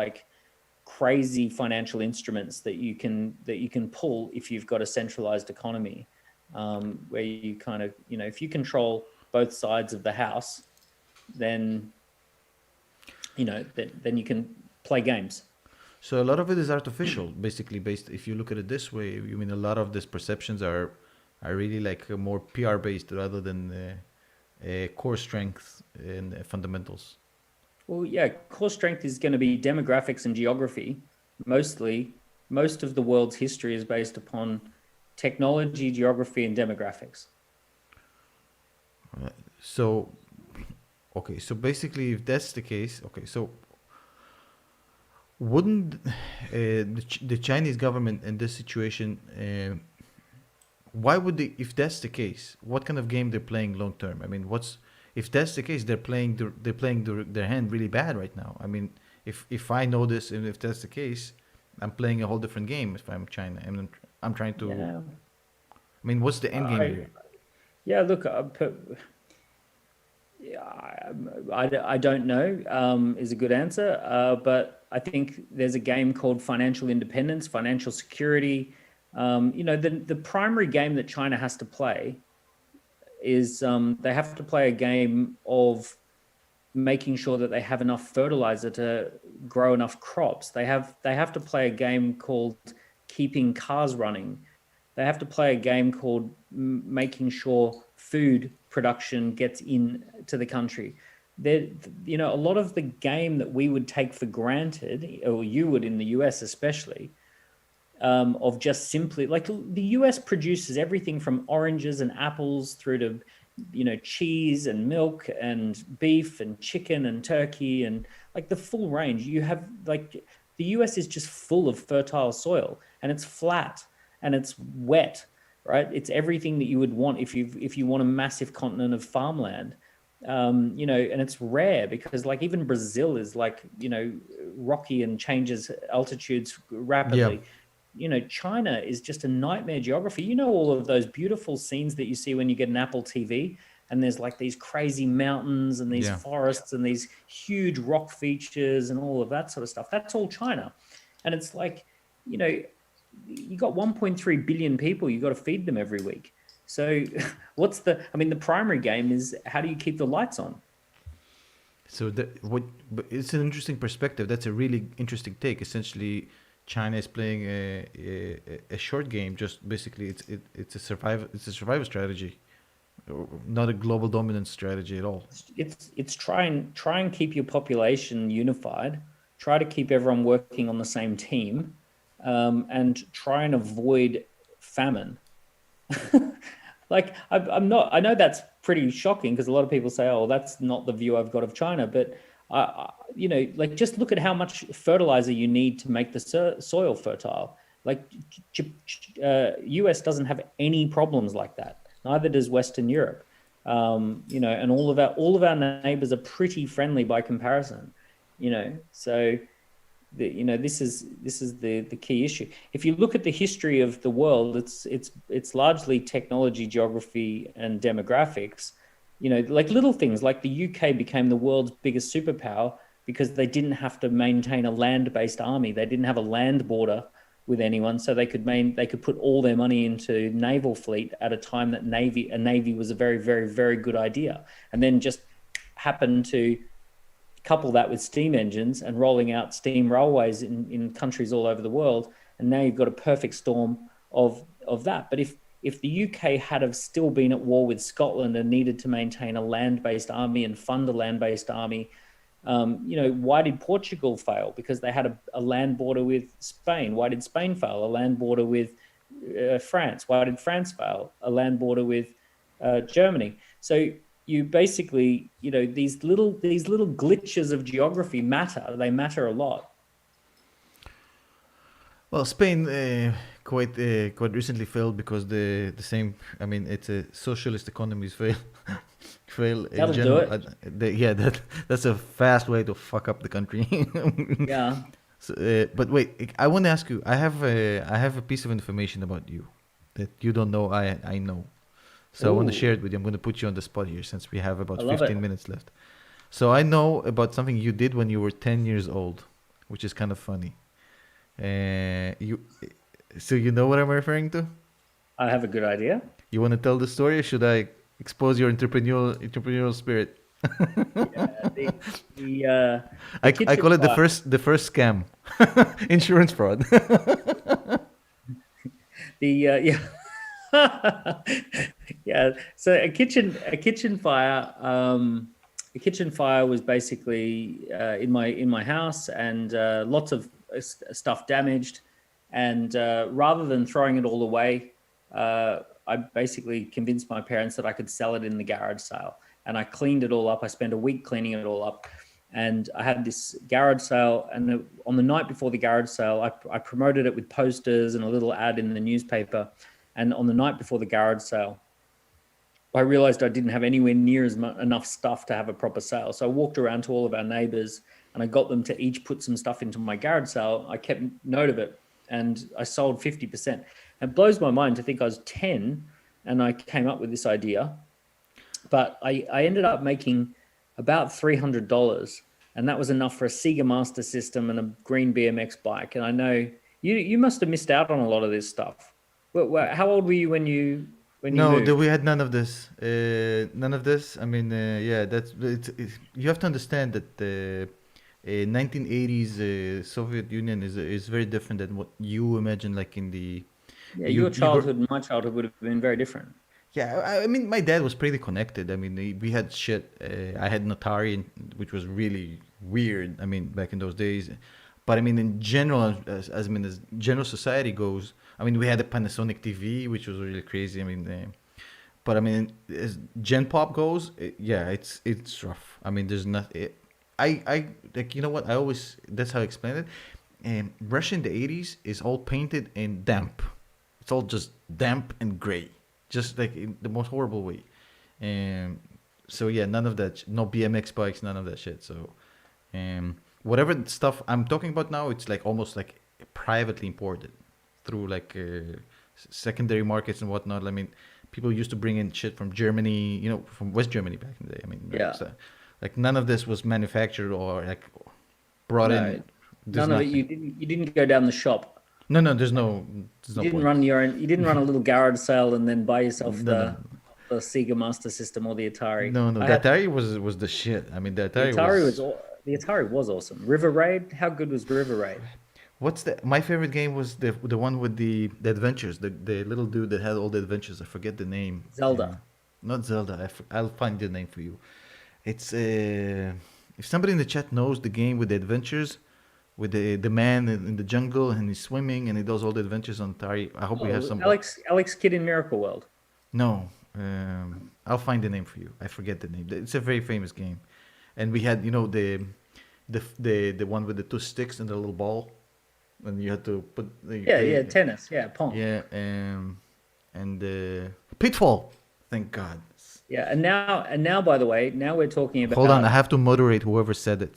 crazy financial instruments that you can pull if you've got a centralized economy, where you kind of if you control both sides of the house, then then you can play games. So a lot of it is artificial, basically based. If you look at it this way, you mean a lot of these perceptions are really more PR based rather than core strengths and fundamentals. Well, yeah, core strength is going to be demographics and geography. Mostly, most of the world's history is based upon technology, geography, and demographics. So, okay, so basically, if that's the case, okay, so wouldn't the Chinese government in this situation, why would they, if that's the case, what kind of game they're playing long term? I mean, if that's the case, they're playing their hand really bad right now. I mean, if I know this and if that's the case, I'm playing a whole different game if I'm China and I'm trying to. Yeah. I mean, what's the end game I, here? yeah, look, I don't know is a good answer, but I think there's a game called financial independence, financial security. The primary game that China has to play is they have to play a game of making sure that they have enough fertilizer to grow enough crops. They have to play a game called keeping cars running. They have to play a game called making sure food production gets into the country. A lot of the game that we would take for granted, or you would in the US especially, of just simply the US produces everything from oranges and apples through to cheese and milk and beef and chicken and turkey and the full range. You have the US is just full of fertile soil, and it's flat and it's wet, right? It's everything that you would want if you want a massive continent of farmland. And it's rare because even Brazil is rocky and changes altitudes Yeah, rapidly. China is just a nightmare geography. All of those beautiful scenes that you see when you get an Apple TV, and there's these crazy mountains and these yeah. forests and these huge rock features and all of that sort of stuff. That's all China. And it's you got 1.3 billion people. You got to feed them every week. So the primary game is how do you keep the lights on? So but it's an interesting perspective. That's a really interesting take. Essentially, China is playing a short game. Just basically, it's a survival strategy, not a global dominance strategy at all. It's try and keep your population unified, try to keep everyone working on the same team, and try and avoid famine. Like I'm not. I know that's pretty shocking because a lot of people say, "Oh, that's not the view I've got of China." But like just look at how much fertilizer you need to make the soil fertile. Like US doesn't have any problems like that. Neither does Western Europe. And all of our neighbors are pretty friendly by comparison. So this is the key issue. If you look at the history of the world, it's largely technology, geography, and demographics. Like little things like the UK became the world's biggest superpower because they didn't have to maintain a land-based army. They didn't have a land border with anyone, so they could put all their money into naval fleet at a time that a navy was a very, very, very good idea, and then just happened to couple that with steam engines and rolling out steam railways in countries all over the world, and now you've got a perfect storm of that. But if the UK had have still been at war with Scotland and needed to maintain a land-based army and fund a land-based army, why did Portugal fail? Because they had a land border with Spain. Why did Spain fail? A land border with France. Why did France fail? A land border with Germany. So you basically, these little glitches of geography matter. They matter a lot. Well, Spain quite recently failed because the same. I mean, it's a socialist economies fail in That'll do general. it. Yeah, that's a fast way to fuck up the country. Yeah. So, but wait, I want to ask you. I have a piece of information about you that you don't know. I know. So I want to Ooh, share it with you. I'm going to put you on the spot here since we have I about love it. 15 minutes left. So I know about something you did when you were 10 years old, which is kind of funny. You, so you know what I'm referring to? I have a good idea. You want to tell the story, or should I expose your entrepreneurial spirit? Yeah, the I kitchen call it the fire. first scam, insurance fraud. The yeah. So a kitchen fire. A kitchen fire was basically in my house, and lots of stuff damaged. And rather than throwing it all away, I basically convinced my parents that I could sell it in the garage sale. And I cleaned it all up. I spent a week cleaning it all up. And I had this garage sale. And on the night before the garage sale, I promoted it with posters and a little ad in the newspaper. And on the night before the garage sale, I realized I didn't have anywhere near enough stuff to have a proper sale. So I walked around to all of our neighbors and I got them to each put some stuff into my garage sale. I kept note of it and I sold 50%. It blows my mind to think I was 10 and I came up with this idea, but I ended up making about $300, and that was enough for a Sega Master System and a green BMX bike. And I know you must have missed out on a lot of this stuff. How old were you when you No, moved? we had none of this. None of this. I mean, yeah, you have to understand that the 1980s Soviet Union is very different than what you imagine. Like in the Yeah, your you were. childhood and my childhood would have been very different. Yeah, I mean, my dad was pretty connected. I mean, we had shit. I had an Atari, which was really weird. I mean, back in those days. But I mean, in general, as general society goes, I mean, we had a Panasonic TV, which was really crazy. I mean, but I mean, as Gen Pop goes, yeah, it's rough. I mean, there's not. I like you know what I always that's how I explain it. Russia in the '80s is all painted in damp. It's all just damp and gray, just like in the most horrible way. Um, so yeah, none of that. No BMX bikes, none of that shit. So, whatever stuff I'm talking about now, it's like almost like privately imported through like secondary markets and whatnot. I mean, people used to bring in shit from Germany, from West Germany back in the day. I mean, Yeah. so, like none of this was manufactured or like brought No, in. There's none of it. nothing. You didn't go down the shop. No, there's You no didn't point. run your own. You didn't run a little garage sale and then buy yourself No, no, the Sega Master System or the Atari. no, no. I The had Atari was the shit. I mean, the the Atari Atari was was. aw- the Atari was awesome. River Raid. How good was River Raid? What's the my favorite game was the one with the adventures, the little dude that had all the adventures. I forget the name. Zelda. Not Zelda. I'll find the name for you. It's if somebody in the chat knows the game with the adventures, with the man in the jungle and he's swimming and he does all the adventures on Atari. I hope we have Oh, some. Alex Kidd in Miracle World. No, I'll find the name for you. I forget the name. It's a very famous game, and we had the one with the two sticks and the little ball, and you had to put you Yeah, yeah, play. tennis. Yeah, Pong. Yeah, and Pitfall. Thank God. Yeah, and now, by the way, now we're talking Hold on, I about. have to moderate whoever said it.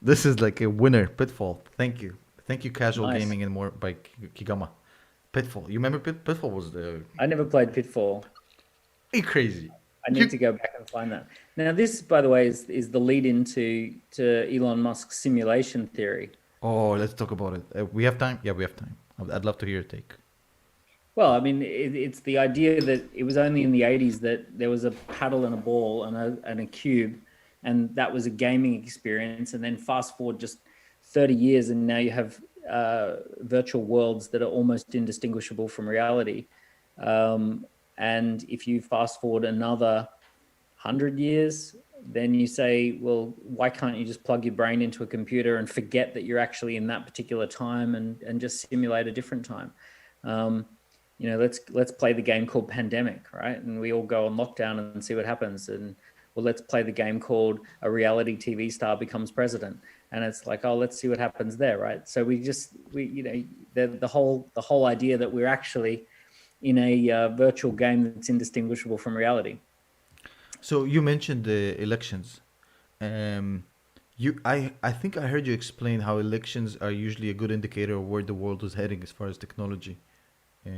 This is like a winner. Pitfall. Thank you, Casual Nice. Gaming and More by Kigama. Pitfall. You remember Pitfall was the I never played Pitfall. crazy. I need to go back and find that. Now, this, by the way, is the lead into to Elon Musk's simulation theory. Oh, let's talk about it. We have time. Yeah, we have time. I'd love to hear your take. Well, I mean, it's the idea that it was only in the 80s that there was a paddle and a ball and a cube, and that was a gaming experience. And then fast forward just 30 years, and now you have virtual worlds that are almost indistinguishable from reality. And if you fast forward another 100 years, then you say, well, why can't you just plug your brain into a computer and forget that you're actually in that particular time and just simulate a different time? Um, let's play the game called Pandemic, right? And we all go on lockdown and see what happens. And well, let's play the game called a reality TV star becomes president. And it's like, oh, let's see what happens there, right? So the whole idea that we're actually in a virtual game that's indistinguishable from reality. So you mentioned the elections. Um, I think I heard you explain how elections are usually a good indicator of where the world is heading as far as technology. Uh,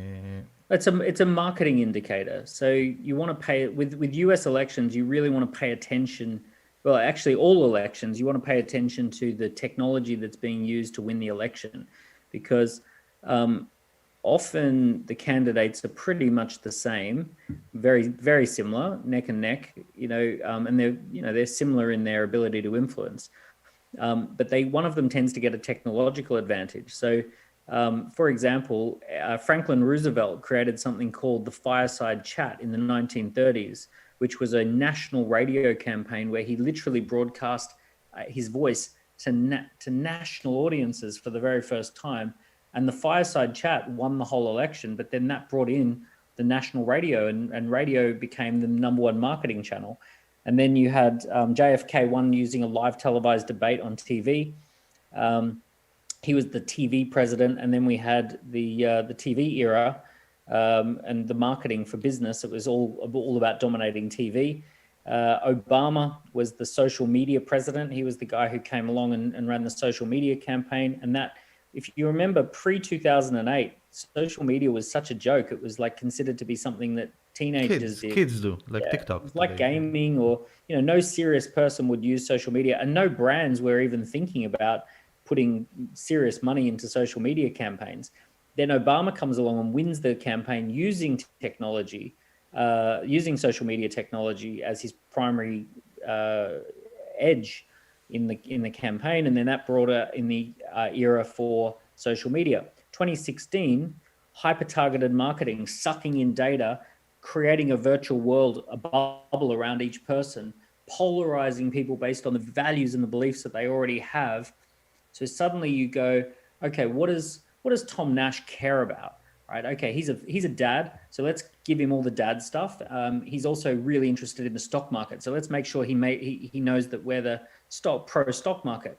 It's a marketing indicator. So you want to pay with US elections, you really want to pay attention. Well, actually, all elections, you want to pay attention to the technology that's being used to win the election, because often the candidates are pretty much the same, very very similar, neck and neck. And they're similar in their ability to influence. But one of them tends to get a technological advantage. So, for example, Franklin Roosevelt created something called the fireside chat in the 1930s, which was a national radio campaign where he literally broadcast his voice to national audiences for the very first time. And the fireside chat won the whole election, but then that brought in the national radio, and radio became the number one marketing channel. And then you had JFK using a live televised debate on TV. He was the TV president, and then we had the TV era, and the marketing for business. It was all about dominating TV. Obama was the social media president. He was the guy who came along and ran the social media campaign. And that, if you remember, pre-2008, social media was such a joke. It was like considered to be something that teenagers did. kids do like Yeah, it TikTok was like today. gaming, or no serious person would use social media, and no brands were even thinking about putting serious money into social media campaigns. Then Obama comes along and wins the campaign using technology, using social media technology as his primary edge in the campaign, and then that brought in the era for social media. 2016, hyper targeted marketing, sucking in data, creating a virtual world, a bubble around each person, polarizing people based on the values and the beliefs that they already have. So suddenly you go, okay, what does Tom Nash care about? Right? Okay, he's a dad, so let's give him all the dad stuff. He's also really interested in the stock market, so let's make sure he knows that we're the pro stock market.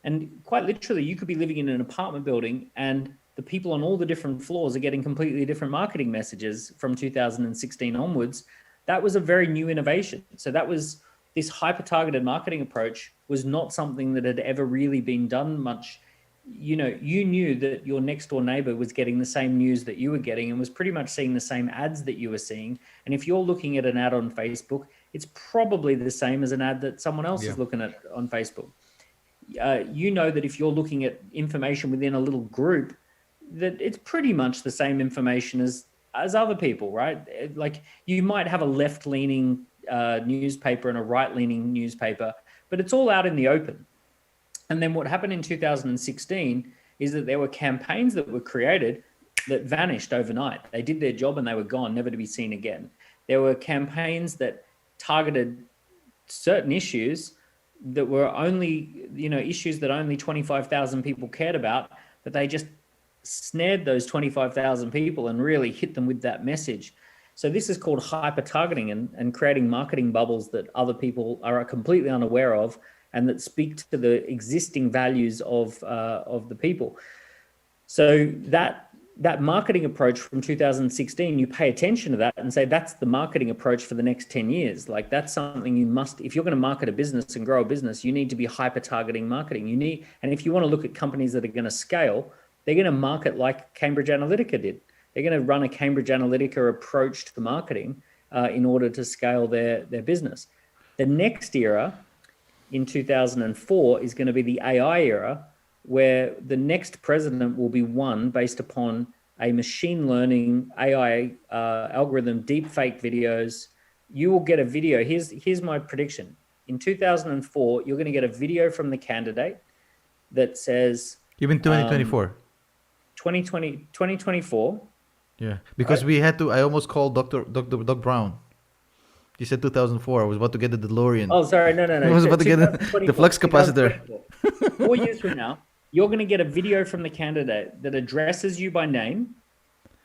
And quite literally, you could be living in an apartment building, and the people on all the different floors are getting completely different marketing messages from 2016 onwards. That was a very new innovation. So that was this hyper-targeted marketing approach was not something that had ever really been done much. You knew that your next door neighbor was getting the same news that you were getting and was pretty much seeing the same ads that you were seeing. And if you're looking at an ad on Facebook, it's probably the same as an ad that someone else Yeah. is looking at on Facebook. you know that if you're looking at information within a little group, that it's pretty much the same information as other people, right? Like you might have a left-leaning newspaper and a right-leaning newspaper, but it's all out in the open. And then what happened in 2016 is that there were campaigns that were created that vanished overnight. They did their job and they were gone, never to be seen again. There were campaigns that targeted certain issues that were only, issues that only 25,000 people cared about, but they just snared those 25,000 people and really hit them with that message. So this is called hyper targeting and creating marketing bubbles that other people are completely unaware of and that speak to the existing values of the people. So that marketing approach from 2016, you pay attention to that and say, that's the marketing approach for the next 10 years. Like that's something you must, if you're going to market a business and grow a business, you need to be hyper targeting marketing. And if you want to look at companies that are going to scale, they're going to market like Cambridge Analytica did. They're going to run a Cambridge Analytica approach to marketing in order to scale their business. The next era in 2004 is going to be the AI era, where the next president will be one based upon a machine learning AI algorithm, deep fake videos. You will get a video. Here's my prediction. In 2004, you're going to get a video from the candidate that says... Even 2024. 2024. Yeah, because I almost called Doc Brown. You said 2004. I was about to get the DeLorean. Oh, sorry. No. I was about to get the flux capacitor. 4 years from now, you're going to get a video from the candidate that addresses you by name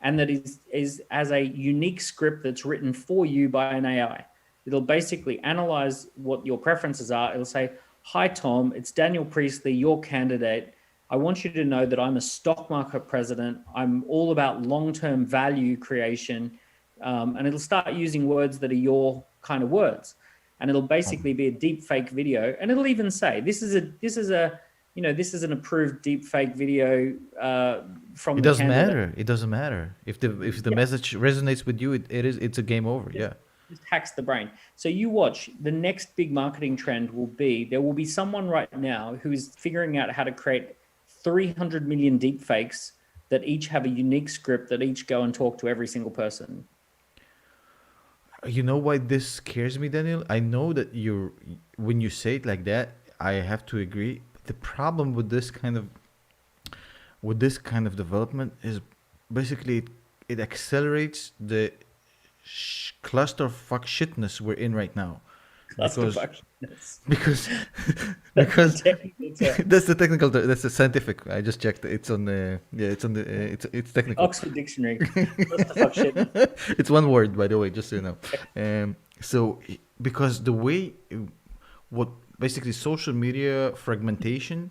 and that is as a unique script that's written for you by an AI. It'll basically analyze what your preferences are. It'll say, "Hi, Tom, it's Daniel Priestley, your candidate. I want you to know that I'm a stock market president. I'm all about long-term value creation." And it'll start using words that are your kind of words. And it'll basically be a deep fake video. And it'll even say, this is an approved deep fake video from It doesn't matter. It doesn't matter. If the message resonates with you, it's a game over. Yeah. Just hacks the brain. So you watch, the next big marketing trend will be, there will be someone right now who is figuring out how to create 300 million deep fakes that each have a unique script that each go and talk to every single person. You know why this scares me, Daniel? I know that when you say it like that, I have to agree. But the problem with this kind of development is basically it accelerates the clusterfuck shitness we're in right now. Because that's the technical term. That's the scientific. I just checked. It's on the it's technical. Oxford Dictionary. Clusterfuck shit. It's one word, by the way, just so you know. So because the way what basically social media fragmentation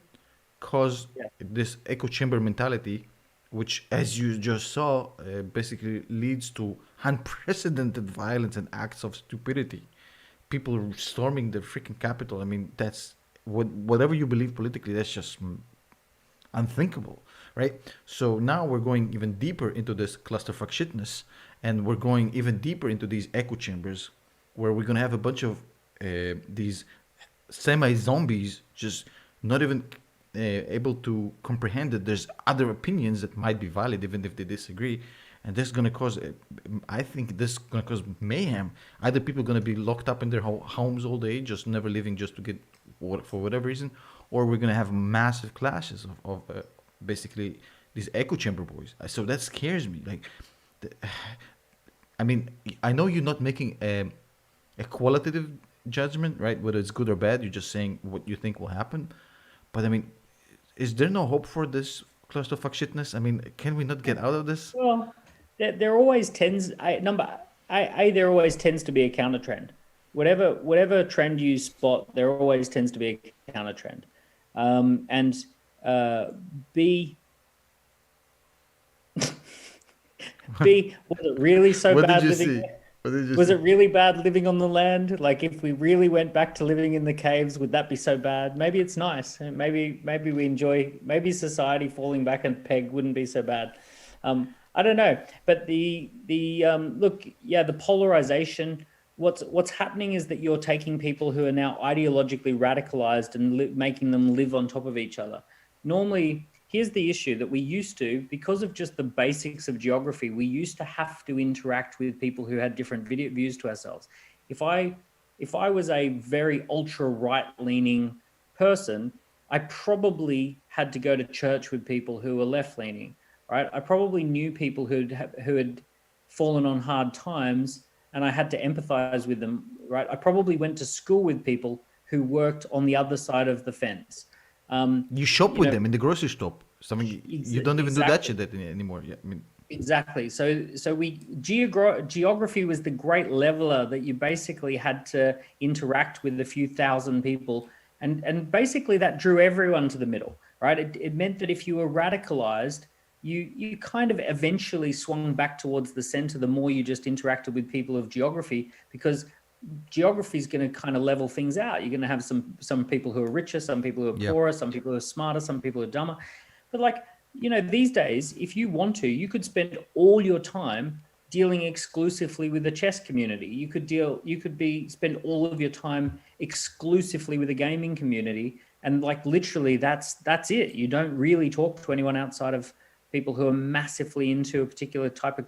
caused this echo chamber mentality, which, as you just saw, basically leads to unprecedented violence and acts of stupidity. People storming the freaking Capitol. I mean, that's whatever you believe politically, that's just unthinkable, right? So now we're going even deeper into this clusterfuck shitness, and we're going even deeper into these echo chambers, where we're gonna have a bunch of these semi-zombies just not even able to comprehend that there's other opinions that might be valid, even if they disagree. And this is going to cause, I think this is going to cause mayhem. Either people are going to be locked up in their homes all day, just never leaving just to get, for whatever reason, or we're going to have massive clashes of basically these echo chamber boys. So that scares me. Like, I mean, I know you're not making a qualitative judgment, right? Whether it's good or bad, you're just saying what you think will happen. But I mean, is there no hope for this clusterfuck shitness? I mean, can we not get out of this? Well, there always tends there always tends to be a counter trend. Whatever trend you spot, there always tends to be a counter trend. B, was it really so bad living? Was it really bad living on the land? Like, if we really went back to living in the caves, would that be so bad? Maybe it's nice. Maybe we enjoy. Maybe society falling back and peg wouldn't be so bad. I don't know. But the polarization what's happening is that you're taking people who are now ideologically radicalized and making them live on top of each other. Normally, here's the issue that we used to, because of just the basics of geography, we used to have to interact with people who had different views to ourselves. If I was a very ultra right leaning person, I probably had to go to church with people who were left leaning, right? I probably knew people who had fallen on hard times, and I had to empathize with them, right? I probably went to school with people who worked on the other side of the fence. You shop You with know, them in the grocery shop. Something you don't even do that exactly. shit anymore. Yeah, I mean, Exactly. So geography was the great leveler that you basically had to interact with a few thousand people, and basically that drew everyone to the middle, right? It meant that if you were radicalized, you kind of eventually swung back towards the center the more you just interacted with people of geography, because geography is going to kind of level things out. You're going to have some people who are richer, some people who are yeah, poorer, some people who are smarter, some people who are dumber. But like, these days, if you want to, you could spend all your time dealing exclusively with the chess community. You could spend all of your time exclusively with the gaming community. And like literally that's it. You don't really talk to anyone outside of people who are massively into a particular type of,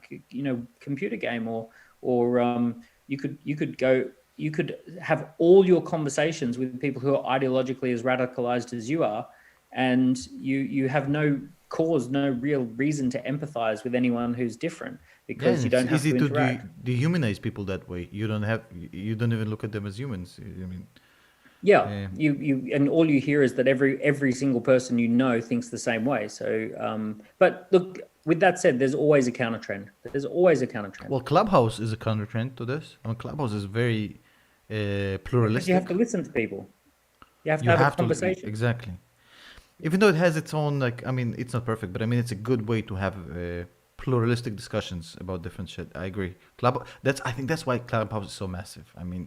computer game, or you could have all your conversations with people who are ideologically as radicalized as you are, and you have no cause, no real reason to empathize with anyone who's different, yeah. And because you it's don't have easy to to interact. dehumanize people that way. You don't even look at them as humans. I mean, Yeah, yeah, and all you hear is that every single person thinks the same way. So, but look, with that said, there's always a counter trend. There's always a counter trend. well, Clubhouse is a counter trend to this. I mean, Clubhouse is very Because you have pluralistic. to listen to people. You have to You have a have to conversation. exactly. Even though it has its own, like, I mean, it's not perfect, but I mean, it's a good way to have pluralistic discussions about different shit. I agree. I think that's why Clubhouse is so massive. I mean,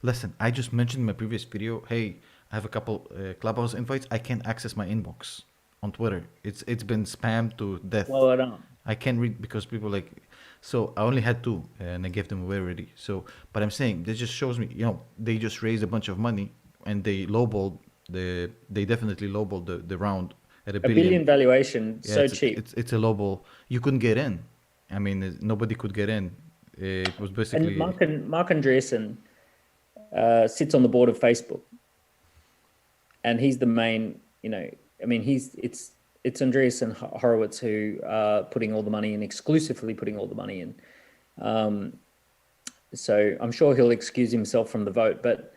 listen, I just mentioned in my previous video, hey, I have a couple Clubhouse invites. I can't access my inbox on Twitter. It's been spammed to death. Well, I don't. I can't read because people like. So I only had two, and I gave them away already. So, but I'm saying this just shows me, they just raised a bunch of money, and they lowballed they definitely lowballed the round at a A billion. billion valuation, Yeah, so cheap. it's a lowball. You couldn't get in. I mean, nobody could get in. It was And basically Mark Andreessen sits on the board of Facebook, and he's the main. I mean, it's Andreessen Horowitz who putting all the money in, exclusively putting all the money in. So I'm sure he'll excuse himself from the vote, but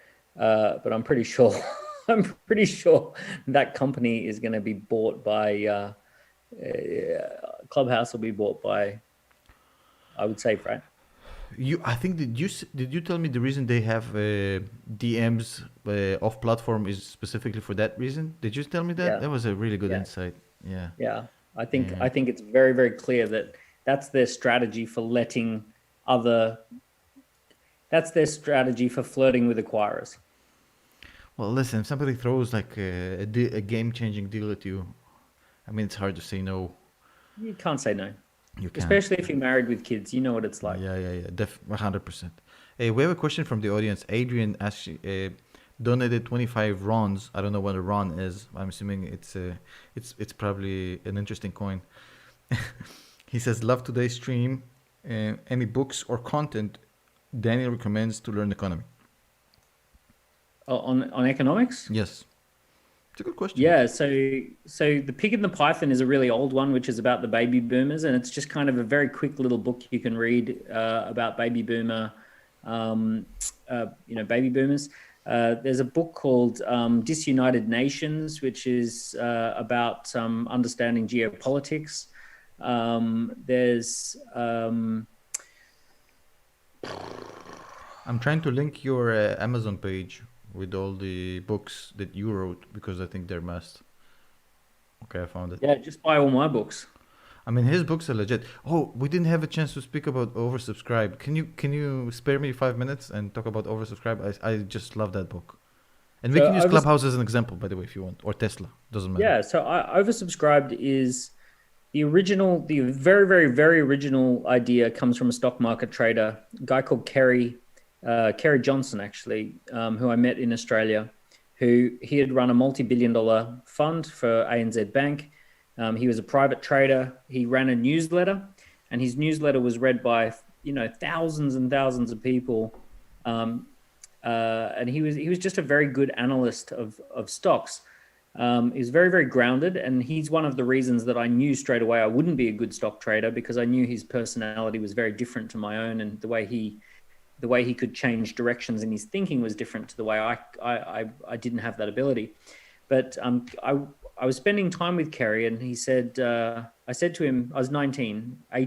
I'm pretty sure I'm pretty sure that company is going to be bought by Clubhouse will be bought by, I would say, Fred. you. I think did you tell me the reason they have DMs off platform is specifically for that reason? Did you tell me that? Yeah, That was a really good yeah, insight. Yeah. yeah. Yeah. I think it's very, very clear that that's their strategy for letting other. That's their strategy for flirting with acquirers. Well, listen, if somebody throws like a game-changing deal at you, I mean, it's hard to say no. You can't say no, You can't. especially if you're married with kids. You know what it's like. Yeah. 100%. Hey, we have a question from the audience. Adrian actually donated 25 rons. I don't know what a ron is. I'm assuming it's probably an interesting coin. He says, "Love today's stream. Any books or content Daniel recommends to learn economy?" On economics. Yes, it's a good question. Yeah, so The Pig and the Python is a really old one, which is about the baby boomers, and it's just kind of a very quick little book you can read about baby boomers. There's a book called Disunited Nations, which is about understanding geopolitics. There's I'm trying to link your Amazon page with all the books that you wrote because I think they're must. Okay, I found it. Yeah, just buy all my books. I mean, his books are legit. Oh, we didn't have a chance to speak about Oversubscribe. Can you spare me 5 minutes and talk about Oversubscribe? I just love that book. And we So can use Clubhouse as an example, by the way, if you want, or Tesla. Doesn't matter. Yeah, so Oversubscribed is the very, very, very original idea comes from a stock market trader, a guy called Kerry Kerry Johnson, actually, who I met in Australia, who he had run a multi-billion-dollar fund for ANZ Bank. He was a private trader. He ran a newsletter, and his newsletter was read by thousands and thousands of people. And he was just a very good analyst of stocks. He's very, very grounded, and he's one of the reasons that I knew straight away I wouldn't be a good stock trader, because I knew his personality was very different to my own, and the way he could change directions in his thinking was different to the way I didn't have that ability. But I was spending time with Kerry, and he said, I said to him, I was 19. I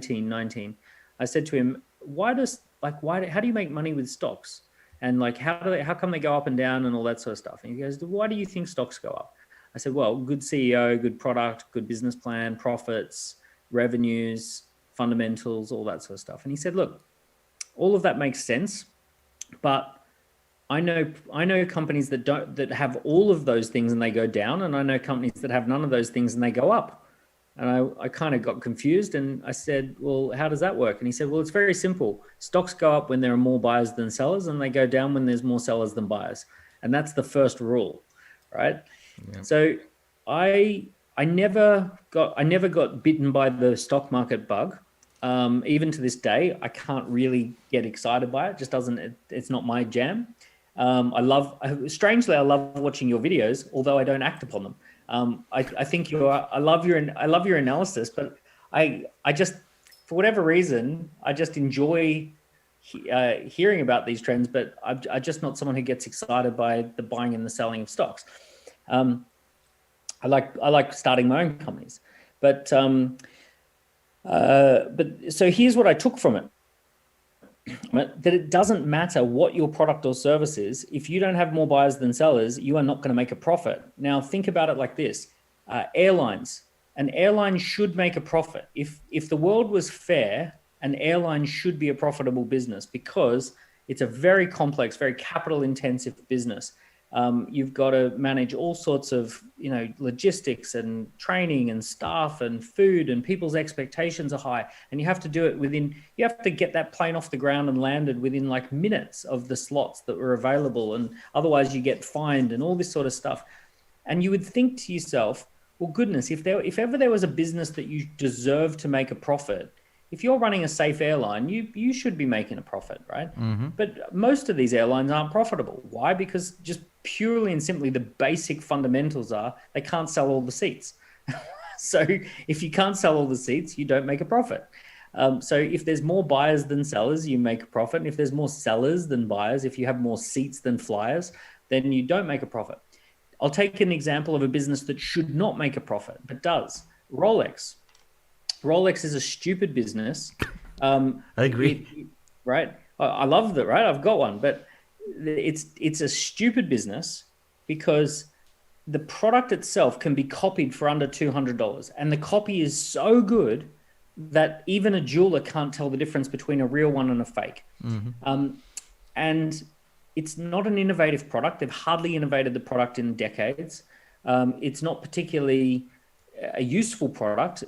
said to him, how do you make money with stocks? And like, how come they go up and down and all that sort of stuff? And he goes, why do you think stocks go up? I said, well, good CEO, good product, good business plan, profits, revenues, fundamentals, all that sort of stuff. And he said, look, all of that makes sense, but I know companies that have all of those things and they go down, and I know companies that have none of those things and they go up. And I kind of got confused, and I said, well, how does that work? And he said, well, it's very simple. Stocks go up when there are more buyers than sellers, and they go down when there's more sellers than buyers. And that's the first rule, right? Yeah. So I never got bitten by the stock market bug. Even to this day, I can't really get excited by it. It just doesn't, it's not my jam. Strangely, I love watching your videos, although I don't act upon them. I think I love your analysis, but I just, for whatever reason, I just enjoy hearing about these trends, but I'm just not someone who gets excited by the buying and the selling of stocks. I like starting my own companies, but so here's what I took from it. That it doesn't matter what your product or service is. If you don't have more buyers than sellers, you are not going to make a profit. Now, think about it like this. Airlines. An airline should make a profit. If the world was fair, an airline should be a profitable business, because it's a very complex, very capital-intensive business. You've got to manage all sorts of, logistics and training and staff and food, and people's expectations are high. And you have to do it you have to get that plane off the ground and landed within like minutes of the slots that were available. And otherwise you get fined and all this sort of stuff. And you would think to yourself, well, goodness, if ever there was a business that you deserve to make a profit, if you're running a safe airline, you should be making a profit, right? Mm-hmm. But most of these airlines aren't profitable. Why? Because just purely and simply the basic fundamentals are they can't sell all the seats. So if you can't sell all the seats, you don't make a profit. So if there's more buyers than sellers, you make a profit. And if there's more sellers than buyers, if you have more seats than flyers, then you don't make a profit. I'll take an example of a business that should not make a profit, but does. Rolex. Rolex is a stupid business. I agree. Right? I love that, right? I've got one, but it's a stupid business because the product itself can be copied for under $200. And the copy is so good that even a jeweler can't tell the difference between a real one and a fake. Mm-hmm. And it's not an innovative product. They've hardly innovated the product in decades. It's not particularly a useful product.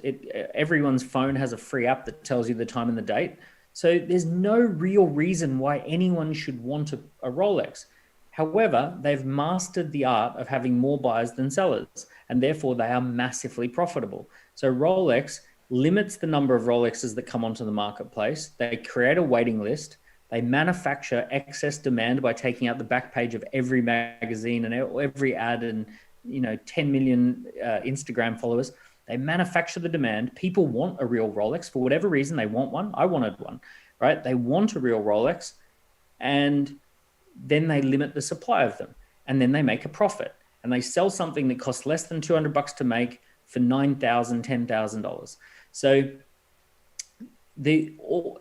Everyone's phone has a free app that tells you the time and the date. So there's no real reason why anyone should want a Rolex. However, they've mastered the art of having more buyers than sellers, and therefore they are massively profitable. So Rolex limits the number of Rolexes that come onto the marketplace. They create a waiting list. They manufacture excess demand by taking out the back page of every magazine and every ad and 10 million Instagram followers. They manufacture the demand. People want a real Rolex for whatever reason. They want one. I wanted one, right? They want a real Rolex, and then they limit the supply of them, and then they make a profit, and they sell something that costs less than $200 to make for $9,000, $10,000. So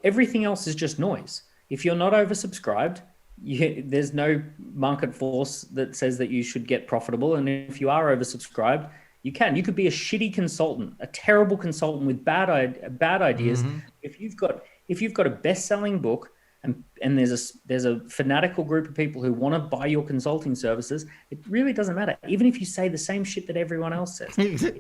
everything else is just noise. If you're not oversubscribed, there's no market force that says that you should get profitable. And if you are oversubscribed, you could be a shitty consultant, a terrible consultant with bad ideas. Mm-hmm. If you've got a best-selling book and there's a fanatical group of people who want to buy your consulting services, it really doesn't matter. Even if you say the same shit that everyone else says,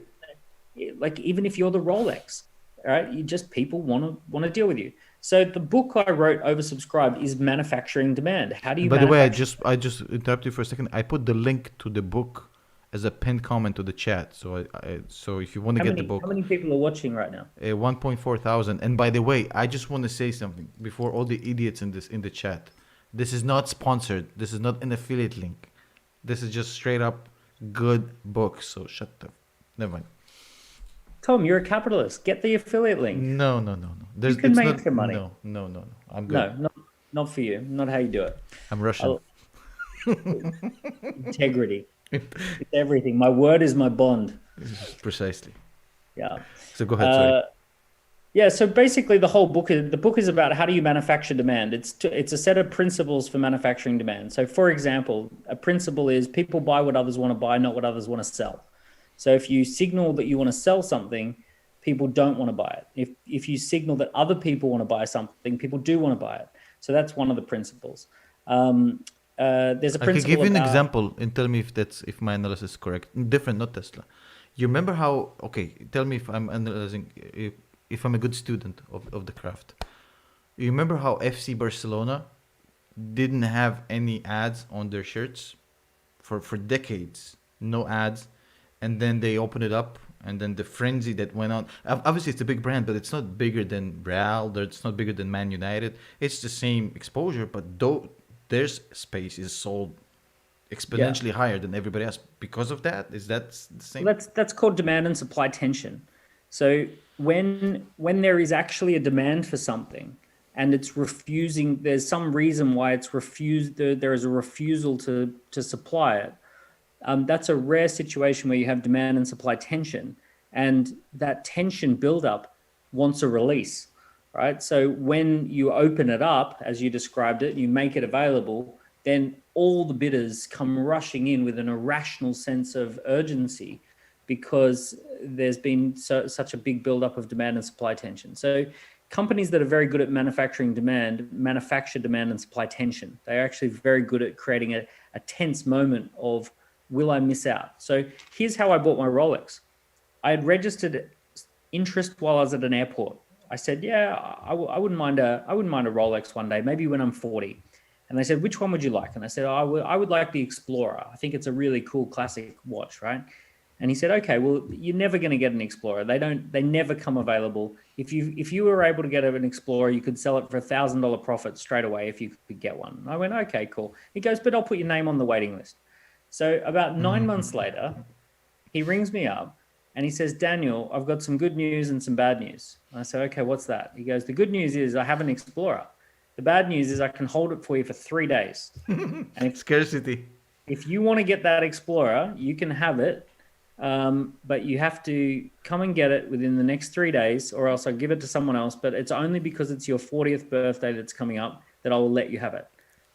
like even if you're the Rolex, all right, people want to deal with you. So the book I wrote, oversubscribed, is Manufacturing Demand. How do And you by the way, manufacture? I just interrupt you for a second. I put the link to the book as a pinned comment to the chat. So so if you want to get the How book, many people are watching right now? 1.4 thousand. And by the way, I just want to say something before all the idiots in the chat. This is not sponsored. This is not an affiliate link. This is just straight up good book. So shut the. Never mind. Tom, you're a capitalist. Get the affiliate link. No, no, no, no. You There's can it's make not. some money. No, no, no, no. I'm good. No, not for you. Not how you do it. I'm Russian. I'll, integrity. It's everything. My word is my bond. Precisely. Yeah. So go ahead. Sorry. Uh, yeah. So basically, the book is about how do you manufacture demand. It's a set of principles for manufacturing demand. So, for example, a principle is people buy what others want to buy, not what others want to sell. So, if you signal that you want to sell something, people don't want to buy it. If you signal that other people want to buy something, people do want to buy it. So that's one of the principles. There's a I can give principle you an about example and tell me if my analysis is correct. Different, not Tesla. You remember how? Okay, tell me if I'm analyzing if I'm a good student of the craft. You remember how FC Barcelona didn't have any ads on their shirts for decades, no ads, and then they opened it up, and then the frenzy that went on. Obviously, it's a big brand, but it's not bigger than Real. It's not bigger than Man United. It's the same exposure, but though their space is sold yeah. exponentially higher than everybody else because of that. Is that the same? That's called demand and supply tension. So when there is actually a demand for something and it's refusing, there's some reason why it's refused. There is a refusal to supply it. That's a rare situation where you have demand and supply tension, and that tension buildup wants a release, right? So when you open it up, as you described it, you make it available, then all the bidders come rushing in with an irrational sense of urgency because there's been such a big buildup of demand and supply tension. So companies that are very good at manufacturing demand manufacture demand and supply tension. They're actually very good at creating a tense moment of, will I miss out? So here's how I bought my Rolex. I had registered interest while I was at an airport. I said, yeah, I wouldn't mind a Rolex one day, maybe when I'm 40. And they said, which one would you like? And I said, I would like the Explorer. I think it's a really cool classic watch, right? And he said, okay, well, you're never going to get an Explorer. They never come available. If you were able to get an Explorer, you could sell it for $1,000 profit straight away if you could get one. And I went, okay, cool. He goes, but I'll put your name on the waiting list. So about 9 months later, he rings me up and he says, Daniel, I've got some good news and some bad news. And I said, okay, what's that? He goes, the good news is I have an Explorer. The bad news is I can hold it for you for 3 days. And Scarcity. if you want to get that Explorer, you can have it. But you have to come and get it within the next 3 days, or else I'll give it to someone else. But it's only because it's your 40th birthday that's coming up that I will let you have it.